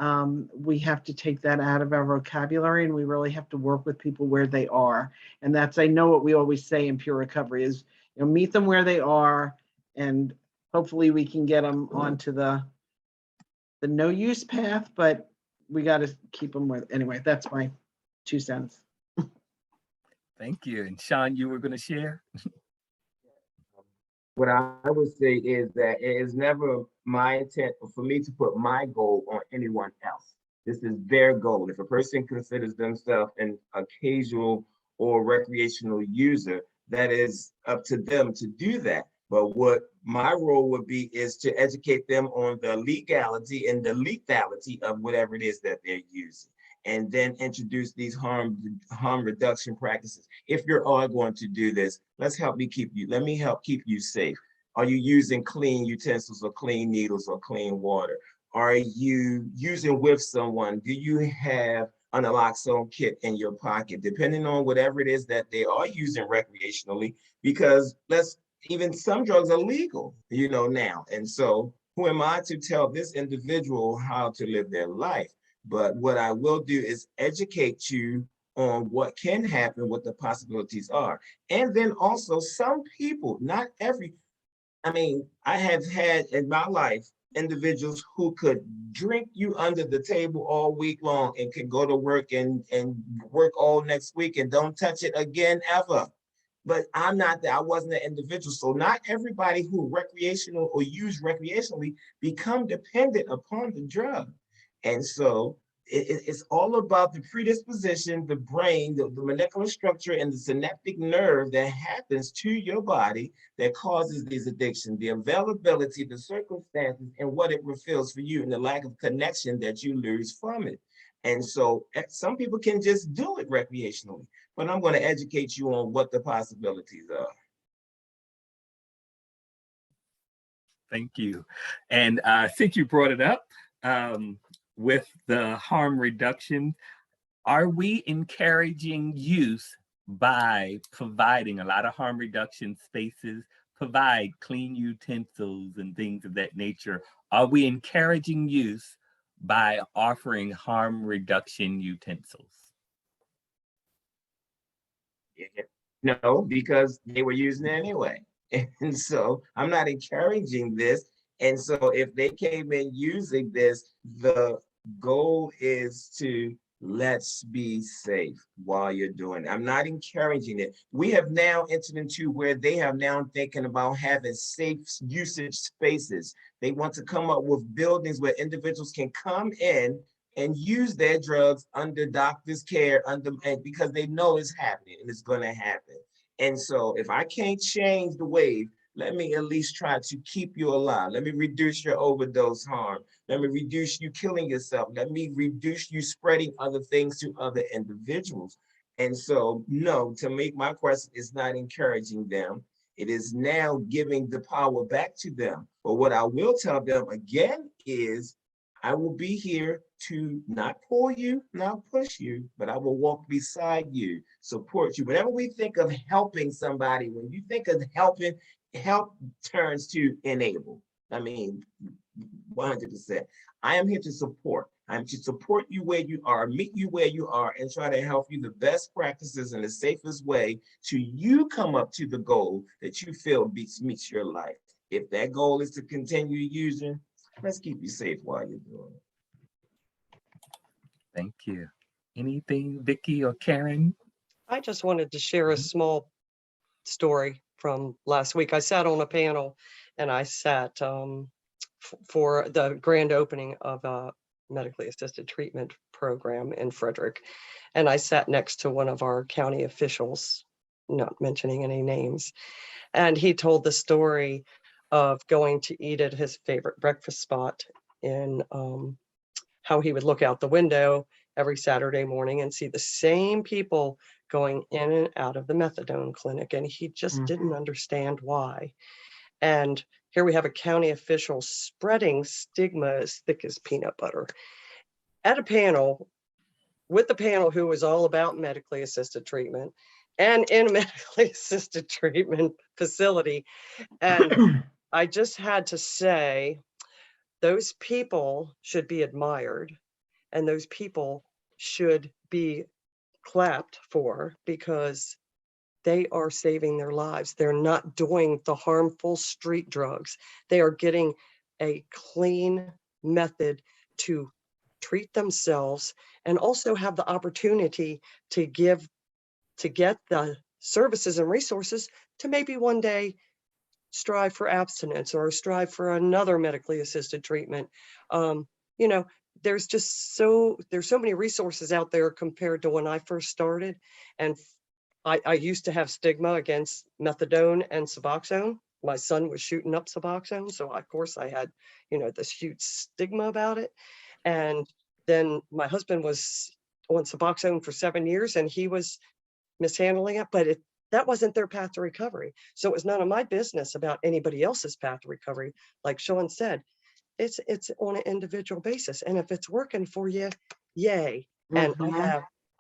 we have to take that out of our vocabulary, and we really have to work with people where they are. And that's, I know what we always say in Pure Recovery is, you know, meet them where they are, and hopefully we can get them onto the no use path, but we got to keep them with, anyway, that's my 2 cents. Thank you. And Shawn, you were going to share? What I would say is that it is never my intent for me to put my goal on anyone else. This is their goal. If a person considers themselves an occasional or recreational user, that is up to them to do that. But what my role would be is to educate them on the legality and the lethality of whatever it is that they're using, and then introduce these harm reduction practices. If you're all going to do this, let me help keep you safe. Are you using clean utensils or clean needles or clean water? Are you using with someone? Do you have an naloxone kit in your pocket? Depending on whatever it is that they are using recreationally, because even some drugs are legal, you know, now. And so who am I to tell this individual how to live their life? But what I will do is educate you on what can happen, what the possibilities are. And then also some people, not every, I mean, I have had in my life individuals who could drink you under the table all week long and can go to work and work all next week and don't touch it again ever. But I'm not that, I wasn't an individual. So not everybody who recreational or use recreationally become dependent upon the drug. And so it's all about the predisposition, the brain, the molecular structure, and the synaptic nerve that happens to your body that causes these addictions, the availability, the circumstances, and what it fulfills for you, and the lack of connection that you lose from it. And so some people can just do it recreationally, but I'm going to educate you on what the possibilities are. Thank you. And since you brought it up, with the harm reduction, are we encouraging use by providing a lot of harm reduction spaces, provide clean utensils and things of that nature? Are we encouraging use by offering harm reduction utensils? No, because they were using it anyway. And so I'm not encouraging this. And so if they came in using this, the goal is to let's be safe while you're doing it. I'm not encouraging it. We have now entered into where they have now thinking about having safe usage spaces. They want to come up with buildings where individuals can come in and use their drugs under doctor's care, and because they know it's happening and it's going to happen. And so if I can't change the wave, let me at least try to keep you alive. Let me reduce your overdose harm. Let me reduce you killing yourself. Let me reduce you spreading other things to other individuals. And so, no, to make my question is not encouraging them. It is now giving the power back to them. But what I will tell them again is, I will be here to not pull you, not push you, but I will walk beside you, support you. Whenever we think of helping somebody, when you think of helping, help turns to enable. I mean, 100%. I am here to support. I'm to support you where you are, meet you where you are, and try to help you the best practices in the safest way to you come up to the goal that you feel meets your life. If that goal is to continue using, let's keep you safe while you're doing it. Thank you. Anything, Vicki or Carin? I just wanted to share a small story from last week. I sat on a panel and I sat for the grand opening of a medically assisted treatment program in Frederick. And I sat next to one of our county officials, not mentioning any names. And he told the story of going to eat at his favorite breakfast spot in how he would look out the window every Saturday morning and see the same people going in and out of the methadone clinic. And he just didn't understand why. And here we have a county official spreading stigma as thick as peanut butter at a panel with the panel who was all about medically assisted treatment and in a medically assisted treatment facility. And I just had to say, those people should be admired and those people should be clapped for because they are saving their lives. They're not doing the harmful street drugs. They are getting a clean method to treat themselves and also have the opportunity to get the services and resources to maybe one day strive for abstinence or strive for another medically assisted treatment. You know, there's so many resources out there compared to when I first started. And I used to have stigma against methadone and Suboxone. My son was shooting up Suboxone. So of course I had, this huge stigma about it. And then my husband was on Suboxone for 7 years and he was mishandling it, but that wasn't their path to recovery. So it was none of my business about anybody else's path to recovery. Like Shawn said, it's on an individual basis. And if it's working for you, yay. And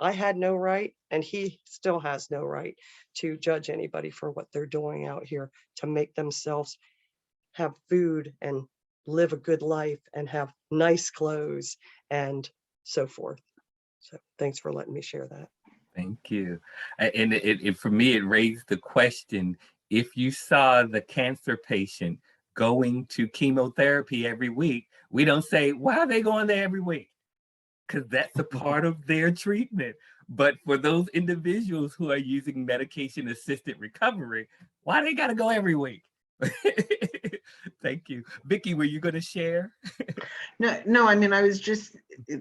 I had no right, and he still has no right to judge anybody for what they're doing out here to make themselves have food and live a good life and have nice clothes and so forth. So thanks for letting me share that. Thank you. And it for me, it raised the question, if you saw the cancer patient going to chemotherapy every week, we don't say, why are they going there every week? Because that's a part of their treatment. But for those individuals who are using medication-assisted recovery, why they gotta go every week? Thank you. Vicki, were you gonna share? No, I mean, I was just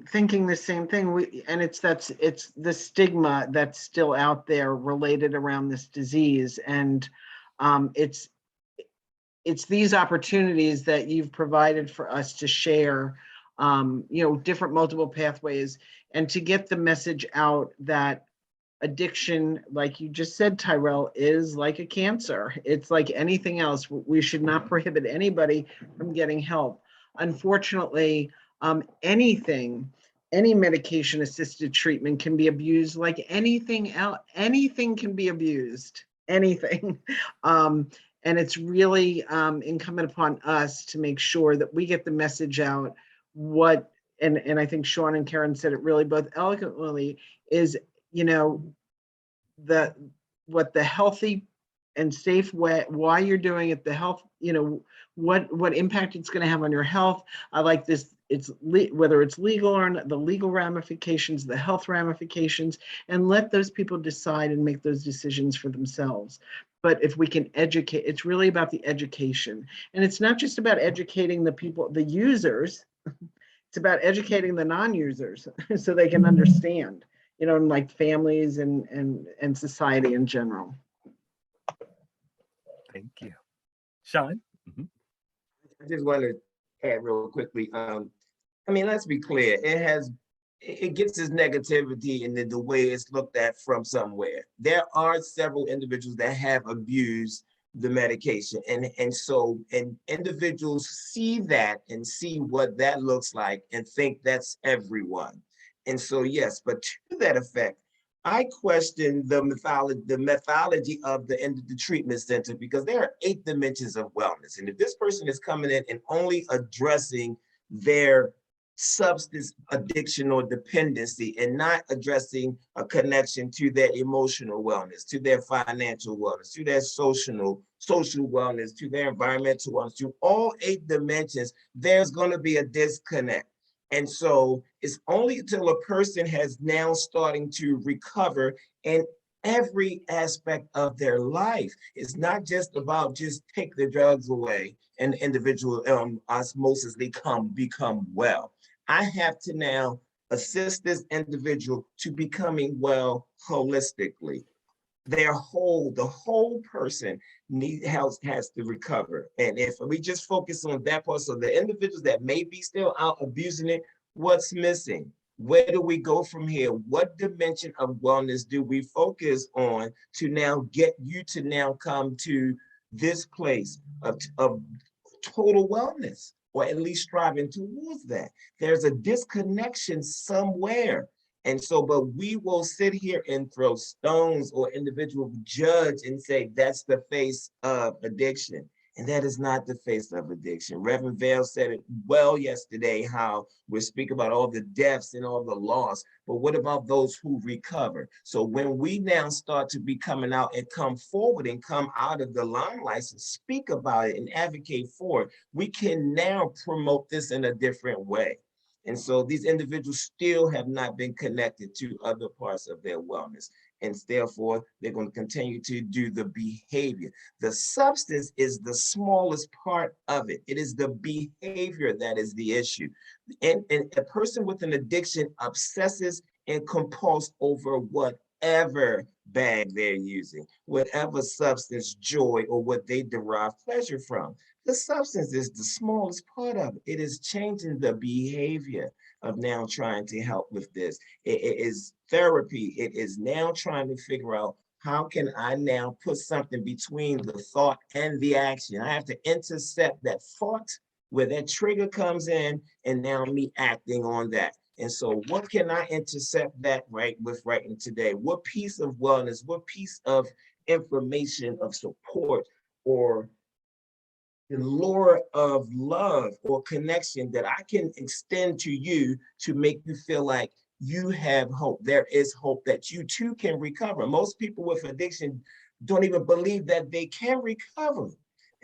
thinking the same thing. And it's the stigma that's still out there related around this disease. And it's these opportunities that you've provided for us to share, different multiple pathways, and to get the message out that addiction, like you just said, Tyrell, is like a cancer. It's like anything else. We should not prohibit anybody from getting help. Unfortunately, any medication assisted treatment can be abused like anything else. Anything can be abused, anything. And it's really incumbent upon us to make sure that we get the message out. And I think Shawn and Carin said it really both eloquently, is what the healthy and safe way, why you're doing it, the health, what impact it's going to have on your health. I like this. Whether it's legal or not, the legal ramifications, the health ramifications, and let those people decide and make those decisions for themselves. But if we can educate, it's really about the education. And it's not just about educating the people, the users, it's about educating the non-users so they can understand, like families and society in general. Thank you. Shawn? I just want to add real quickly. Let's be clear. It gets its negativity in the way it's looked at from somewhere. There are several individuals that have abused the medication. And individuals see that and see what that looks like and think that's everyone. And so, yes, but to that effect, I question the methodology of the treatment center, because there are 8 dimensions of wellness. And if this person is coming in and only addressing their substance addiction or dependency and not addressing a connection to their emotional wellness, to their financial wellness, to their social wellness, to their environmental wellness, to all 8 dimensions, there's going to be a disconnect. And so it's only until a person has now starting to recover in every aspect of their life. It's not just about just take the drugs away and the individual osmosis, they become well. I have to now assist this individual to becoming well holistically. The whole person has to recover. And if we just focus on that part, so the individuals that may be still out abusing it, what's missing? Where do we go from here? What dimension of wellness do we focus on to now get you to now come to this place of total wellness, or at least striving towards that? There's a disconnection somewhere. And so, but we will sit here and throw stones or individual judge and say, that's the face of addiction. And that is not the face of addiction. Reverend Vale said it well yesterday, how we speak about all the deaths and all the loss, but what about those who recover? So when we now start to be coming out and come forward and come out of the limelight and speak about it and advocate for it, we can now promote this in a different way. And so these individuals still have not been connected to other parts of their wellness. And therefore, they're going to continue to do the behavior. The substance is the smallest part of it. It is the behavior that is the issue. And a person with an addiction obsesses and compulses over whatever bag they're using, whatever substance, joy, or what they derive pleasure from. The substance is the smallest part of it. It is changing the behavior of now trying to help with this. It is therapy. It is now trying to figure out, how can I now put something between the thought and the action? I have to intercept that thought where that trigger comes in, and now me acting on that. And so what can I intercept that right today? What piece of wellness, what piece of information of support or the lure of love or connection that I can extend to you to make you feel like you have hope. There is hope that you too can recover. Most people with addiction don't even believe that they can recover.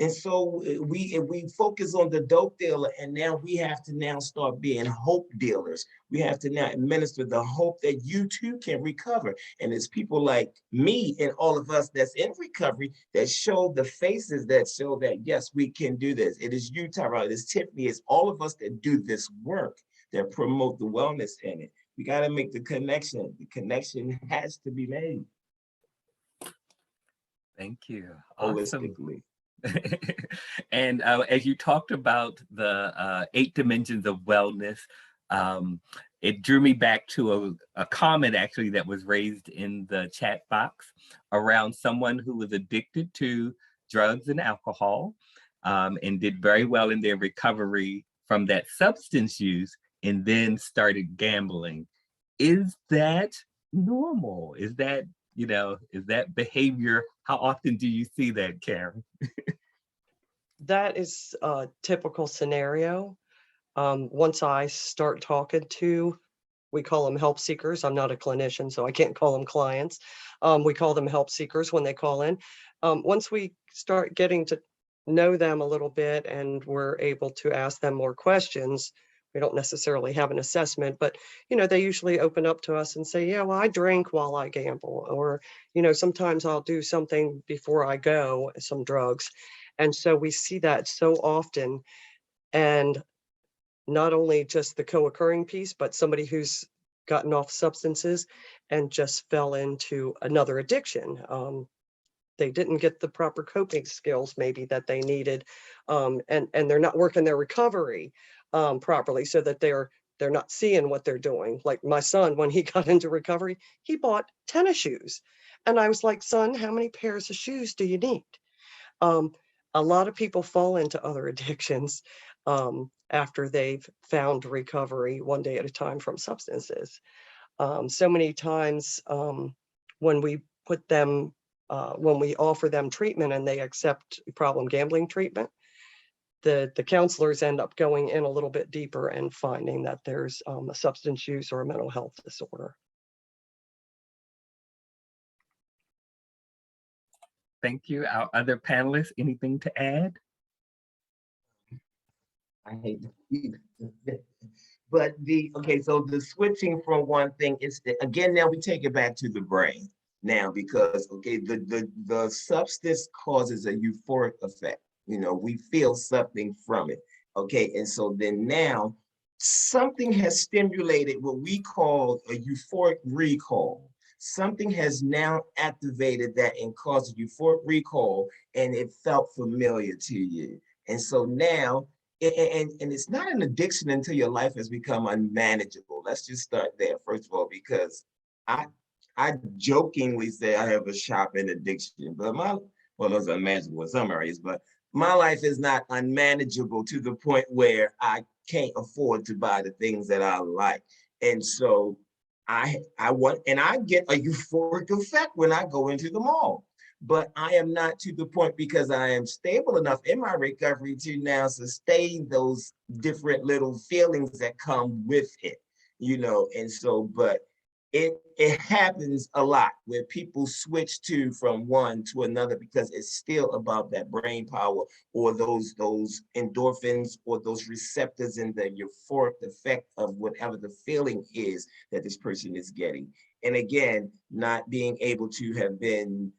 And so we focus on the dope dealer, and now we have to now start being hope dealers. We have to now administer the hope that you too can recover. And it's people like me and all of us that's in recovery that show the faces that show that, yes, we can do this. It is you, Tyrell, it is Tiffany, it's all of us that do this work that promote the wellness in it. We got to make the connection. The connection has to be made Thank you. Awesome. holistically. And as you talked about the 8 dimensions of wellness, it drew me back to a comment actually that was raised in the chat box around someone who was addicted to drugs and alcohol, and did very well in their recovery from that substance use, and then started gambling. Is that normal? Is that, is that behavior? How often do you see that, Carin? That is a typical scenario. Once I start talking to, we call them help seekers. I'm not a clinician, so I can't call them clients. We call them help seekers when they call in. Once we start getting to know them a little bit and we're able to ask them more questions, we don't necessarily have an assessment, but they usually open up to us and say, yeah, well, I drink while I gamble, or sometimes I'll do something before I go, some drugs. And so we see that so often. And not only just the co-occurring piece, but somebody who's gotten off substances and just fell into another addiction. They didn't get the proper coping skills maybe that they needed, and they're not working their recovery properly, so that they're not seeing what they're doing. Like my son, when he got into recovery, he bought tennis shoes. And I was like, son, how many pairs of shoes do you need? A lot of people fall into other addictions after they've found recovery one day at a time from substances. So many times when we put them, when we offer them treatment and they accept problem gambling treatment, the counselors end up going in a little bit deeper and finding that there's a substance use or a mental health disorder. Thank you. Our other panelists, anything to add? I hate to, but okay, so the switching from one thing is again, now we take it back to the brain now, because okay, the substance causes a euphoric effect. We feel something from it. Okay, and so then now something has stimulated what we call a euphoric recall. Something has now activated that and caused a euphoric recall, and it felt familiar to you. And so now, and it's not an addiction until your life has become unmanageable. Let's just start there, first of all, because I jokingly say I have a shopping addiction, but it's unmanageable in some areas, but my life is not unmanageable to the point where I can't afford to buy the things that I like. And so I want, and I get a euphoric effect when I go into the mall, but I am not to the point, because I am stable enough in my recovery to now sustain those different little feelings that come with it, and so, but it happens a lot where people switch from one to another because it's still about that brain power or those endorphins or those receptors in the euphoric effect of whatever the feeling is that this person is getting. And again, not being able to have been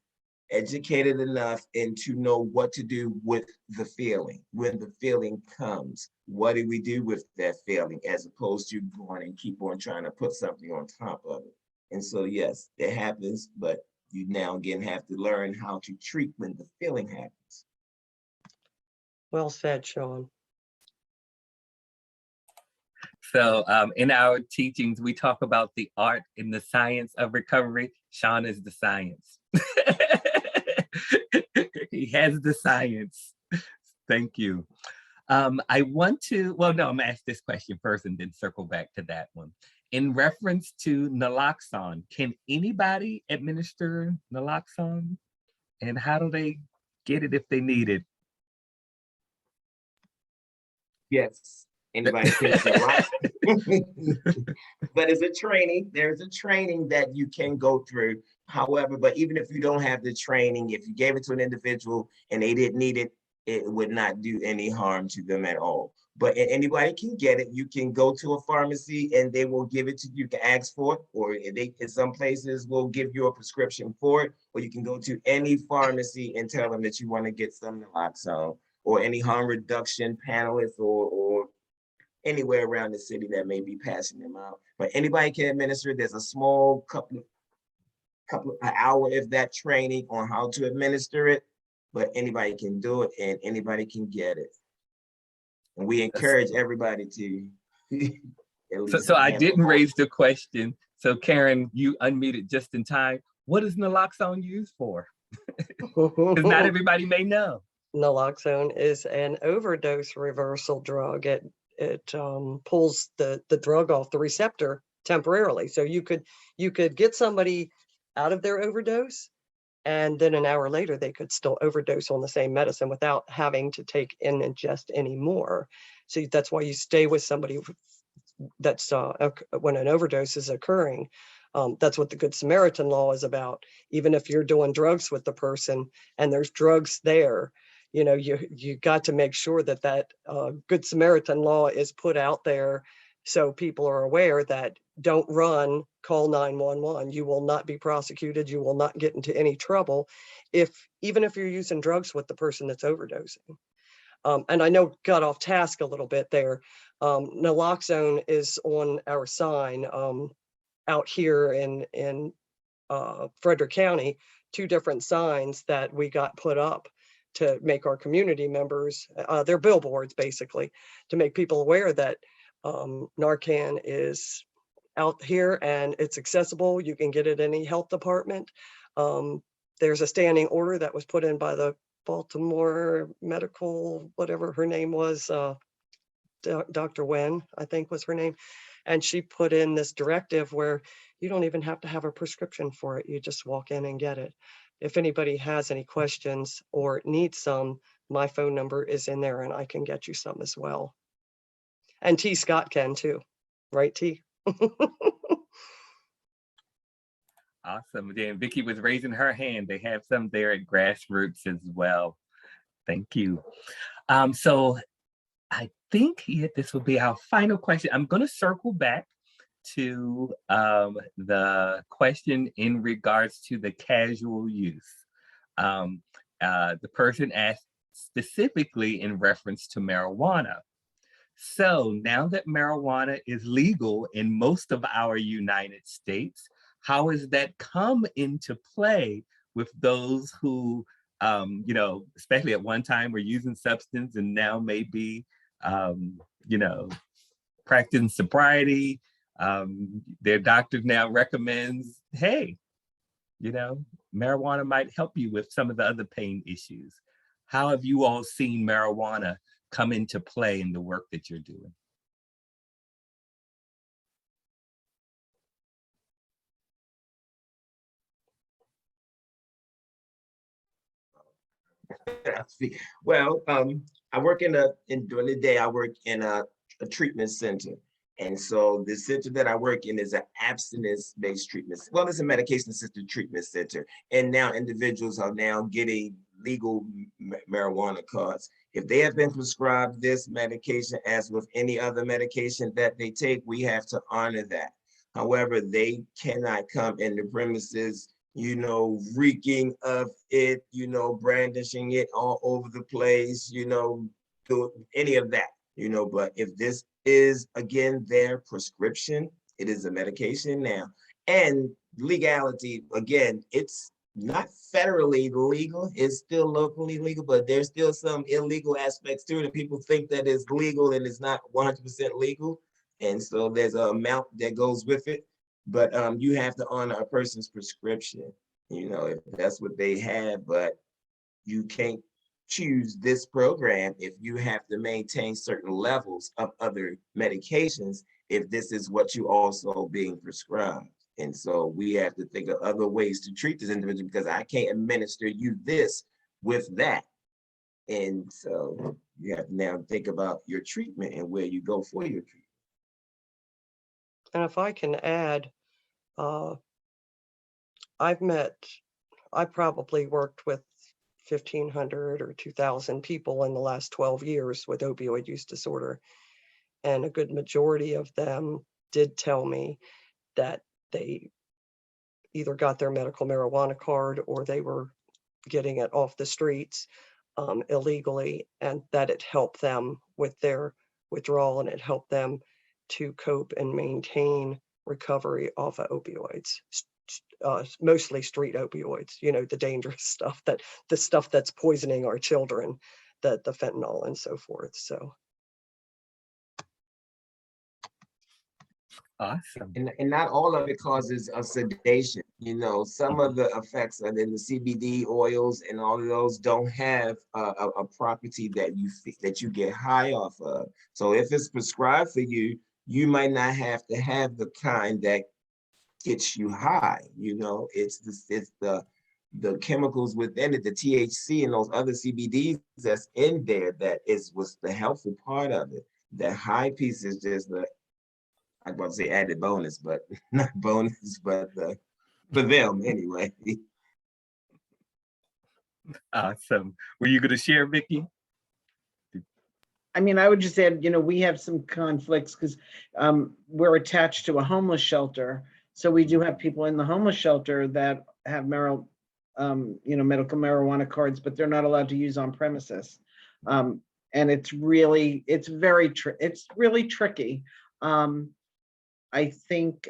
educated enough and to know what to do with the feeling. When the feeling comes, what do we do with that feeling, as opposed to going and keep on trying to put something on top of it. And so, yes, it happens, but you now again have to learn how to treat when the feeling happens. Well said, Shawn. So in our teachings, we talk about the art and the science of recovery. Shawn is the science. He has the science. Thank you. I want to, I'm gonna ask this question first and then circle back to that one. In reference to naloxone, can anybody administer naloxone? And how do they get it if they need it? Yes, anybody can naloxone. But there's a training that you can go through. However, but even if you don't have the training, if you gave it to an individual and they didn't need it, it would not do any harm to them at all. But anybody can get it. You can go to a pharmacy and they will give it to you. You can ask for it, or they in some places will give you a prescription for it, or you can go to any pharmacy and tell them that you want to get some naloxone or any harm reduction panelists or anywhere around the city that may be passing them out. But anybody can administer it. There's a small couple an hour, if that, training on how to administer it, but anybody can do it and anybody can get it. And we encourage everybody to at least So I have didn't a- raise the question. So Carin, you unmuted just in time. What is naloxone used for? Because not everybody may know. Naloxone is an overdose reversal drug. It pulls the drug off the receptor temporarily. So you could get somebody out of their overdose, and then an hour later they could still overdose on the same medicine without having to take and ingest any more. So that's why you stay with somebody that's when an overdose is occurring. That's what the Good Samaritan law is about. Even if you're doing drugs with the person and there's drugs there, you got to make sure that Good Samaritan law is put out there so people are aware that don't run, call 911. You will not be prosecuted. You will not get into any trouble even if you're using drugs with the person that's overdosing. And I know got off task a little bit there. Naloxone is on our sign out here in Frederick County, 2 different signs that we got put up to make our community members, they're billboards basically, to make people aware that Narcan is out here and it's accessible. You can get it in any health department. There's a standing order that was put in by the Baltimore medical, whatever her name was, Dr. Wen, I think was her name. And she put in this directive where you don't even have to have a prescription for it. You just walk in and get it. If anybody has any questions or needs some, my phone number is in there and I can get you some as well. And T. Scott can too, right, T? Awesome. Then Vicki was raising her hand. They have some there at Grassroots as well. Thank you. So I think this will be our final question. I'm going to circle back to the question in regards to the casual use. The person asked specifically in reference to marijuana. So now that marijuana is legal in most of our United States, how has that come into play with those who, especially at one time were using substance and now may be, practicing sobriety? Their doctor now recommends, hey, marijuana might help you with some of the other pain issues. How have you all seen marijuana come into play in the work that you're doing? Well, I work during the day, I work in a treatment center. And so the center that I work in is an abstinence-based treatment. Well, it's a medication-assisted treatment center. And now individuals are now getting legal marijuana cards. If they have been prescribed this medication, as with any other medication that they take, we have to honor that. However, they cannot come in the premises, reeking of it, brandishing it all over the place, do any of that, but if this is, again, their prescription, it is a medication now. And legality, again, it's not federally legal, it's still locally legal, but there's still some illegal aspects to it, and people think that it's legal and it's not 100% legal. And so there's an amount that goes with it, but you have to honor a person's prescription, if that's what they have, but you can't choose this program if you have to maintain certain levels of other medications, if this is what you also being prescribed. And so we have to think of other ways to treat this individual, because I can't administer you this with that. And so you have to now think about your treatment and where you go for your treatment. And if I can add, I probably worked with 1,500 or 2,000 people in the last 12 years with opioid use disorder. And a good majority of them did tell me that they either got their medical marijuana card or they were getting it off the streets illegally, and that it helped them with their withdrawal, and it helped them to cope and maintain recovery off of opioids, mostly street opioids, you know, the dangerous stuff, the stuff that's poisoning our children, the fentanyl and so forth. So. Awesome. And not all of it causes a sedation. You know, some of the effects of the CBD oils and all of those don't have a property that you get high off of. So if it's prescribed for you, you might not have to have the kind that gets you high. You know, it's the chemicals within it, the THC and those other CBDs that's in there that is what's the helpful part of it. The high piece is just I was about to say added bonus, but not bonus, but for them anyway. Awesome. Were you going to share, Vicki? I mean, I would just add, you know, we have some conflicts because we're attached to a homeless shelter. So we do have people in the homeless shelter that have medical marijuana cards, but they're not allowed to use on premises. And it's really tricky. I think,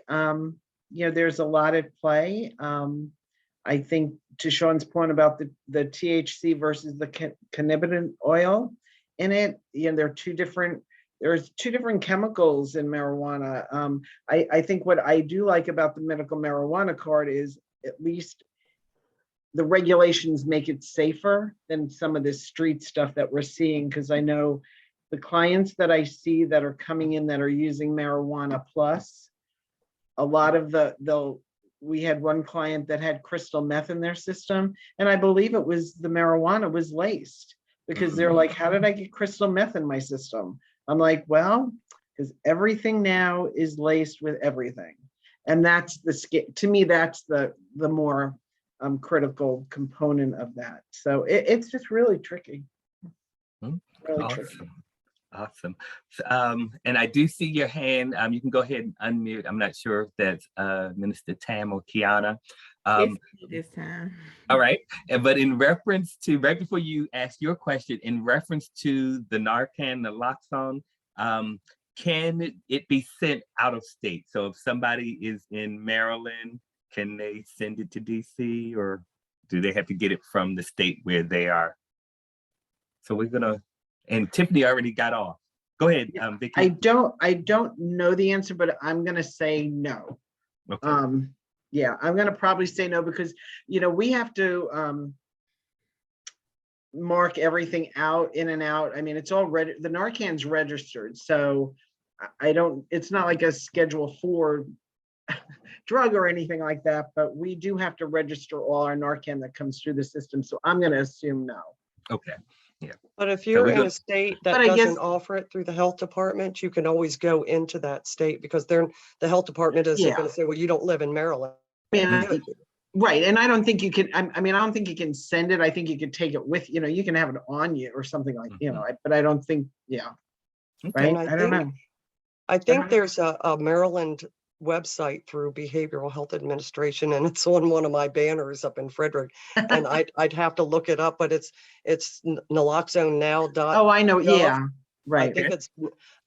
there's a lot at play. I think to Shawn's point about the THC versus the cannabinoid oil in it, there's two different chemicals in marijuana. I think what I do like about the medical marijuana card is at least the regulations make it safer than some of this street stuff that we're seeing, because I know the clients that I see that are coming in that are using marijuana plus, a lot of we had one client that had crystal meth in their system, and I believe it was the marijuana was laced, because they're like, how did I get crystal meth in my system? I'm like, well, because everything now is laced with everything. And that's to me, that's the more critical component of that. So it's just really tricky. Really tricky. Awesome. And I do see your hand. You can go ahead and unmute. I'm not sure if that's Minister Tam or Kiana. This time. All right. But in reference to, right before you ask your question, in reference to the Narcan, naloxone, can it be sent out of state? So if somebody is in Maryland, can they send it to DC, or do they have to get it from the state where they are? So we're gonna, and Tiffany already got off. Go ahead, Vicki. I don't know the answer, but I'm gonna say no. Okay. Yeah, I'm gonna probably say no, because we have to mark everything out, in and out. I mean, it's all the Narcan's registered, so it's not like a Schedule 4 drug or anything like that, but we do have to register all our Narcan that comes through the system. So I'm going to assume no. Okay. Yeah. But if you're in a state that doesn't offer it through the health department, you can always go into that state, because the health department isn't going to say, well, you don't live in Maryland. Right. And I don't think you can, I don't think you can send it. I think you could take it with, you can have it on you or something like, but I don't think, right. I don't know. I think there's a Maryland website through Behavioral Health Administration, and it's on one of my banners up in Frederick, and I'd have to look it up, but it's naloxone now. Oh, I know. Yeah. Right. I think it's,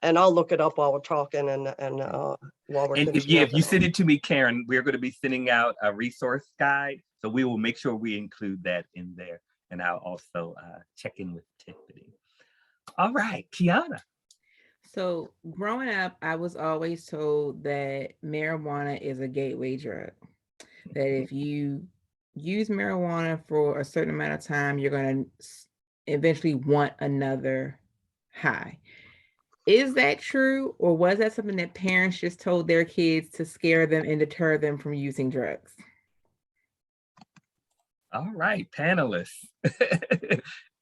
and I'll look it up while we're talking and while we're finishing if you send it to me, Carin, we're going to be sending out a resource guide, so we will make sure we include that in there, and I'll also check in with Tiffany. All right, Kiana. So growing up, I was always told that marijuana is a gateway drug, that if you use marijuana for a certain amount of time, you're going to eventually want another high. Is that true, or was that something that parents just told their kids to scare them and deter them from using drugs? All right, panelists.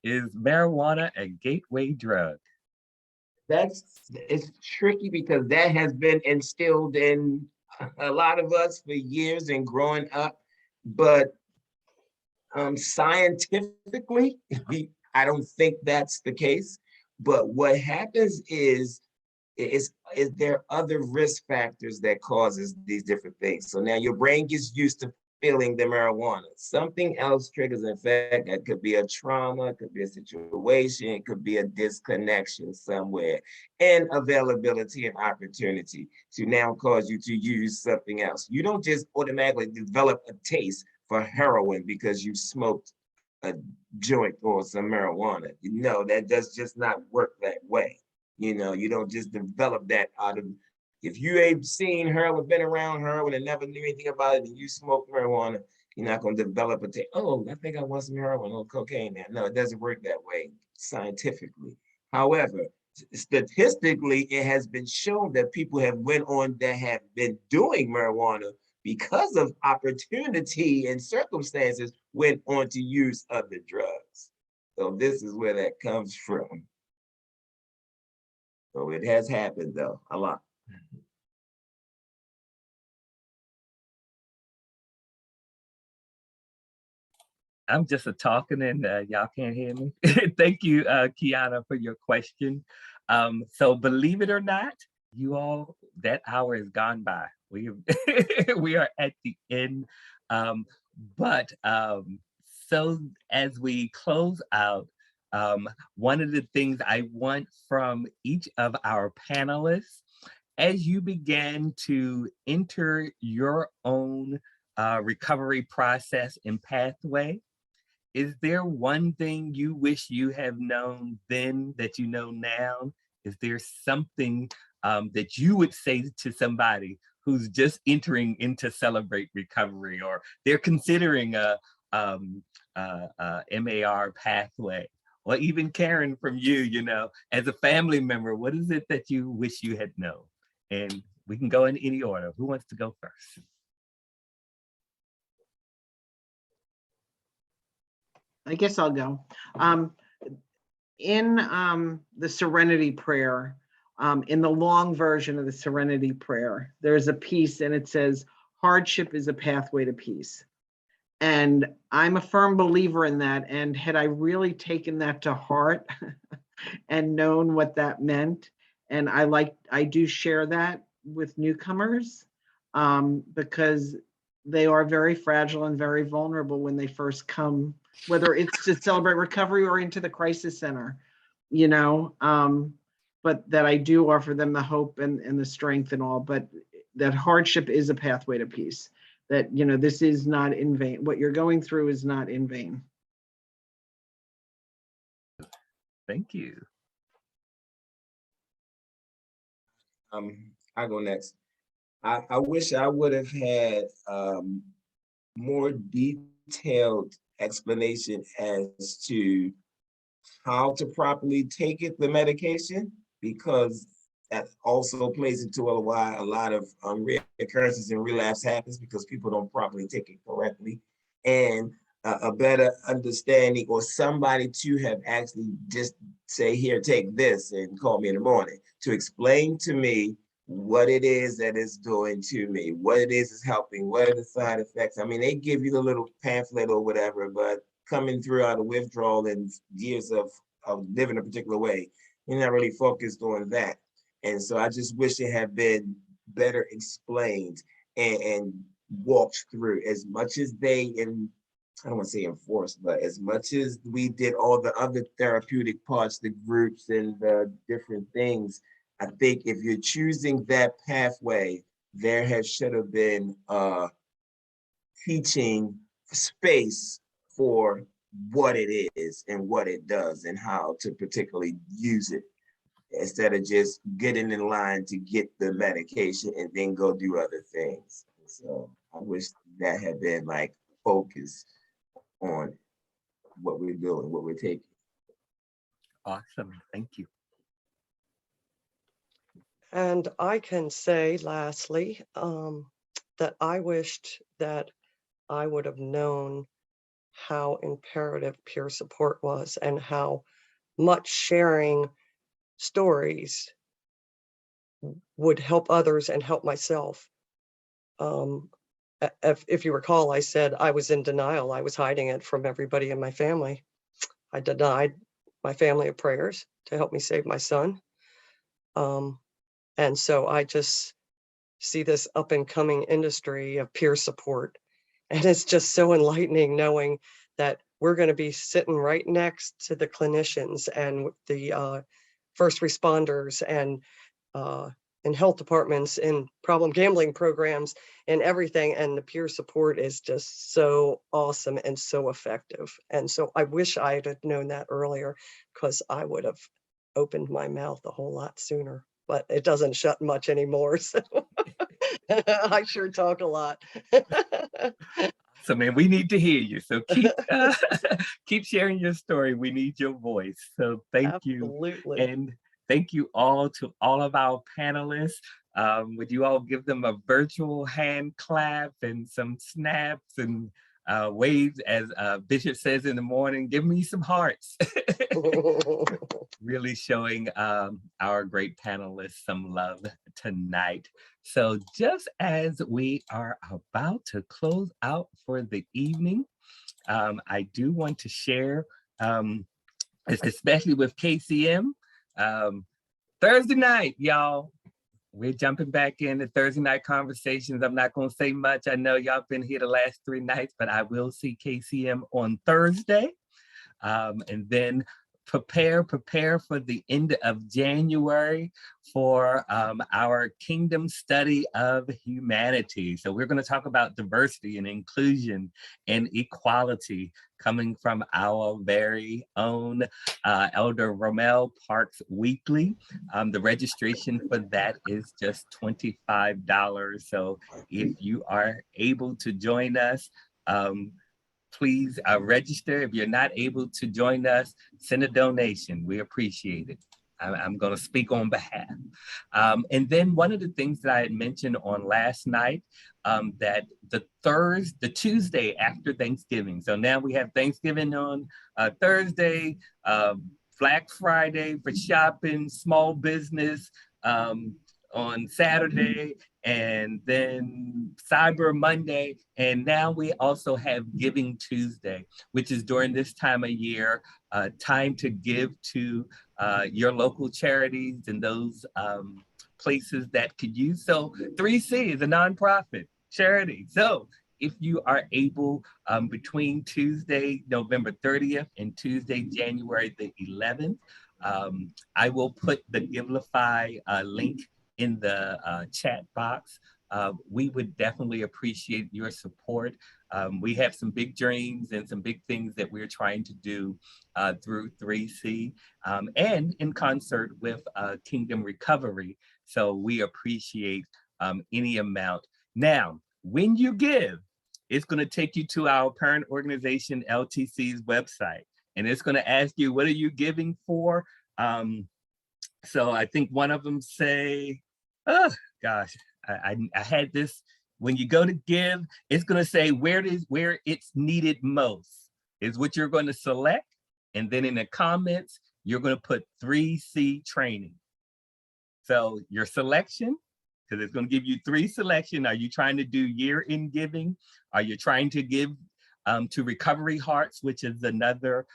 Is marijuana a gateway drug? It's tricky, because that has been instilled in a lot of us for years and growing up. But scientifically, I don't think that's the case. But what happens is there other risk factors that causes these different things. So now your brain gets used to feeling the marijuana. Something else triggers an effect. It could be a trauma, it could be a situation, it could be a disconnection somewhere, and availability and opportunity to now cause you to use something else. You don't just automatically develop a taste for heroin because you smoked a joint or some marijuana. No, that does just not work that way. You know, you don't just develop that out of, if you ain't seen heroin, been around heroin and never knew anything about it, and you smoke marijuana, you're not going to develop a taste. Oh, I think I want some heroin or cocaine now. No, it doesn't work that way scientifically. However, statistically, it has been shown that people have went on that have been doing marijuana because of opportunity and circumstances, went on to use other drugs. So this is where that comes from. So it has happened though, a lot. I'm just a talking and y'all can't hear me. Thank you, Kiana, for your question. So believe it or not, you all, that hour has gone by. We are at the end. So as we close out, one of the things I want from each of our panelists, as you begin to enter your own recovery process and pathway, is there one thing you wish you have known then that you know now? Is there something that you would say to somebody who's just entering into Celebrate Recovery, or they're considering a MAR pathway? Or even Carin, from you, you know, as a family member, what is it that you wish you had known? And we can go in any order. Who wants to go first? I guess I'll go. In the Serenity Prayer, in the long version of the Serenity Prayer, there's a piece and it says, hardship is a pathway to peace. And I'm a firm believer in that. And had I really taken that to heart and known what that meant, and I do share that with newcomers, because they are very fragile and very vulnerable when they first come, whether it's to Celebrate Recovery or into the crisis center, you know, but that I do offer them the hope and the strength and all, but that hardship is a pathway to peace, that, you know, this is not in vain. What you're going through is not in vain. Thank you. I go next. I wish I would have had more detailed explanation as to how to properly take it, the medication, because that also plays into why a lot of reoccurrences and relapse happens, because people don't properly take it correctly. And a better understanding, or somebody to have actually just say, here, take this and call me in the morning to explain to me what it is that it's doing to me, what it is helping, what are the side effects. I mean, they give you the little pamphlet or whatever, but coming through out of withdrawal and years of living a particular way, you're not really focused on that. And so I just wish it had been better explained and walked through, as much as they, and I don't want to say enforced, but as much as we did all the other therapeutic parts, the groups and the different things. I think if you're choosing that pathway, there should have been teaching space for what it is and what it does and how to particularly use it, instead of just getting in line to get the medication and then go do other things. So I wish that had been like focus on what we're doing, what we're taking. Awesome, thank you. And I can say lastly, that I wished that I would have known how imperative peer support was and how much sharing stories would help others and help myself. If you recall, I said I was in denial. I was hiding it from everybody in my family. I denied my family of prayers to help me save my son. And so I just see this up and coming industry of peer support And it's just so enlightening knowing that we're going to be sitting right next to the clinicians and the first responders and health departments and problem gambling programs and everything. And the peer support is just so awesome and so effective. And so I wish I had known that earlier, because I would have opened my mouth a whole lot sooner, but it doesn't shut much anymore. So I sure talk a lot. So man, we need to hear you. So keep keep sharing your story. We need your voice. So thank you. Absolutely. And thank you all to all of our panelists. Would you all give them a virtual hand clap and some snaps and waves, as Bishop says in the morning, give me some hearts. Really showing our great panelists some love tonight. So just as we are about to close out for the evening, I do want to share, especially with KCM, Thursday night, y'all. We're jumping back into Thursday night conversations. I'm not going to say much. I know y'all been here the last 3 nights, but I will see KCM on Thursday. And then prepare for the end of January for our Kingdom Study of Humanity. So we're going to talk about diversity and inclusion and equality, coming from our very own Elder Romel Parks Weekly. The registration for that is just $25. So if you are able to join us, please register. If you're not able to join us, send a donation. We appreciate it. I'm going to speak on behalf. And then one of the things that I had mentioned on last night, that the Tuesday after Thanksgiving. So now we have Thanksgiving on Thursday, Black Friday for shopping, small business on Saturday, and then Cyber Monday. And now we also have Giving Tuesday, which is during this time of year, time to give to your local charities and those places that could use. So 3C is a nonprofit charity. So if you are able, between Tuesday, November 30th and Tuesday, January the 11th, I will put the Givelify link in the chat box. We would definitely appreciate your support. We have some big dreams and some big things that we're trying to do through 3C and in concert with Kingdom Recovery. So we appreciate any amount. Now, when you give, it's going to take you to our parent organization, LTC's website, and it's going to ask you, what are you giving for? So I think one of them say, oh gosh, I had this. When you go to give, it's going to say where it's needed most is what you're going to select. And then in the comments, you're going to put 3C training. So your selection, because it's going to give you 3 selection. Are you trying to do year-end giving? Are you trying to give to Recovery Hearts, which is another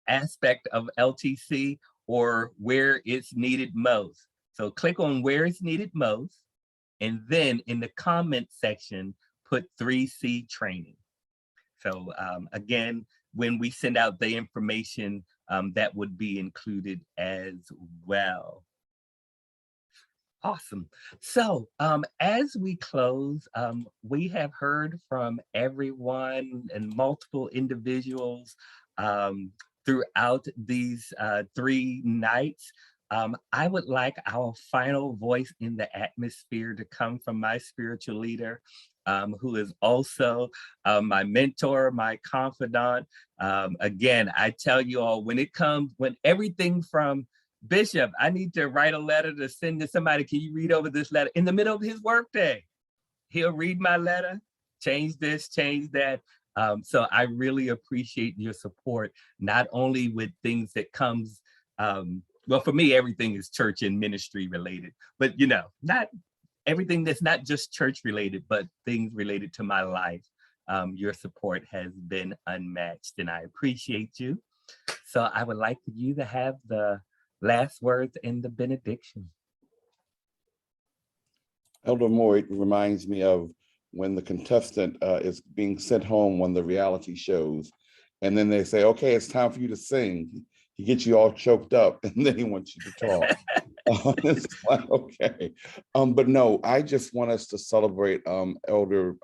aspect of LTC, or where it's needed most? So click on where it's needed most, and then in the comment section, put 3C training. So again, when we send out the information, that would be included as well. Awesome. So as we close, we have heard from everyone and multiple individuals throughout these 3 nights. I would like our final voice in the atmosphere to come from my spiritual leader, who is also my mentor, my confidant. Again, I tell you all, when everything from Bishop, I need to write a letter to send to somebody. Can you read over this letter? In the middle of his workday, he'll read my letter, change this, change that. So I really appreciate your support, not only with things that comes, well, for me, everything is church and ministry related, but not everything that's not just church related, but things related to my life. Your support has been unmatched, and I appreciate you. So I would like for you to have the last words in the benediction. Elder Moore reminds me of when the contestant is being sent home on the reality shows, and then they say, okay, it's time for you to sing. He gets you all choked up and then he wants you to talk. It's like, okay. But no, I just want us to celebrate Elder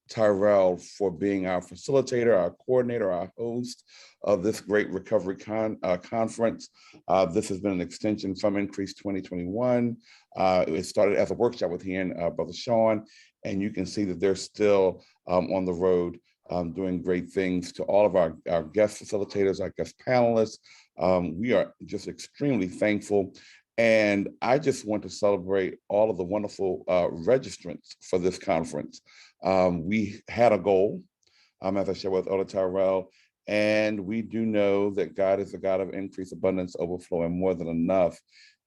Tyrell for being our facilitator, our coordinator, our host of this great recovery conference. This has been an extension from Increase 2021. It started as a workshop with he and Brother Shawn, and you can see that they're still on the road doing great things. To all of our guest facilitators, our guest panelists, we are just extremely thankful. And I just want to celebrate all of the wonderful registrants for this conference. We had a goal, as I shared with Elder Tyrell, and we do know that God is a God of increase, abundance, overflow, and more than enough.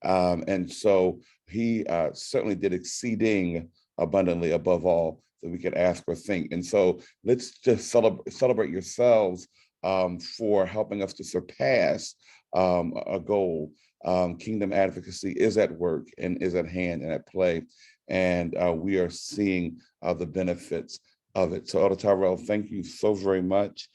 And so he certainly did exceeding abundantly above all that we could ask or think. And so let's just celebrate yourselves for helping us to surpass a goal. Kingdom advocacy is at work and is at hand and at play. And we are seeing the benefits of it. So Elder Tyrell, thank you so very much.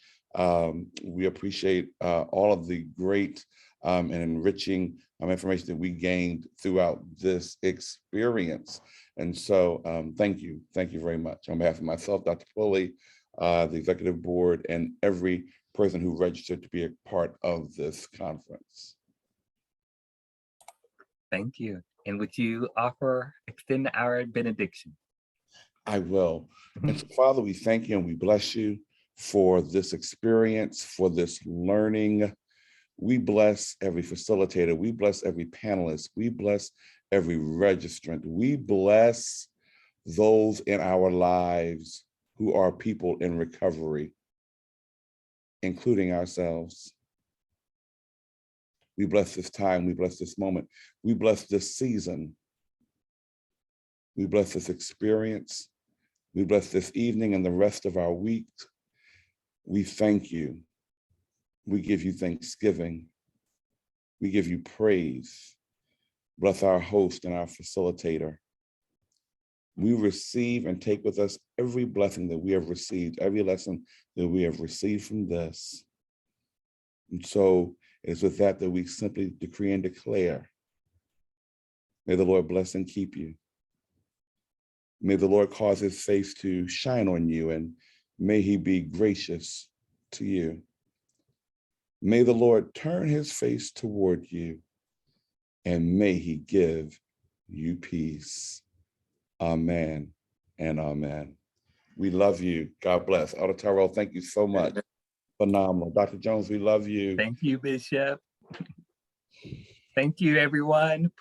We appreciate all of the great and enriching information that we gained throughout this experience. And so thank you very much. On behalf of myself, Dr. Pulley, the executive board, and every person who registered to be a part of this conference. Thank you. And would you extend our benediction? I will. And so, Father, we thank you and we bless you for this experience, for this learning. We bless every facilitator. We bless every panelist. We bless every registrant. We bless those in our lives who are people in recovery, including ourselves. We bless this time. We bless this moment. We bless this season. We bless this experience. We bless this evening and the rest of our week. We thank you. We give you thanksgiving. We give you praise. Bless our host and our facilitator. We receive and take with us every blessing that we have received, every lesson that we have received from this. And so it is with that we simply decree and declare, may the Lord bless and keep you. May the Lord cause his face to shine on you, and may he be gracious to you. May the Lord turn his face toward you, and may he give you peace. Amen and amen. We love you. God bless. Elder Tyrell, thank you so much. Phenomenal. Dr. Jones, we love you. Thank you, Bishop. Thank you, everyone.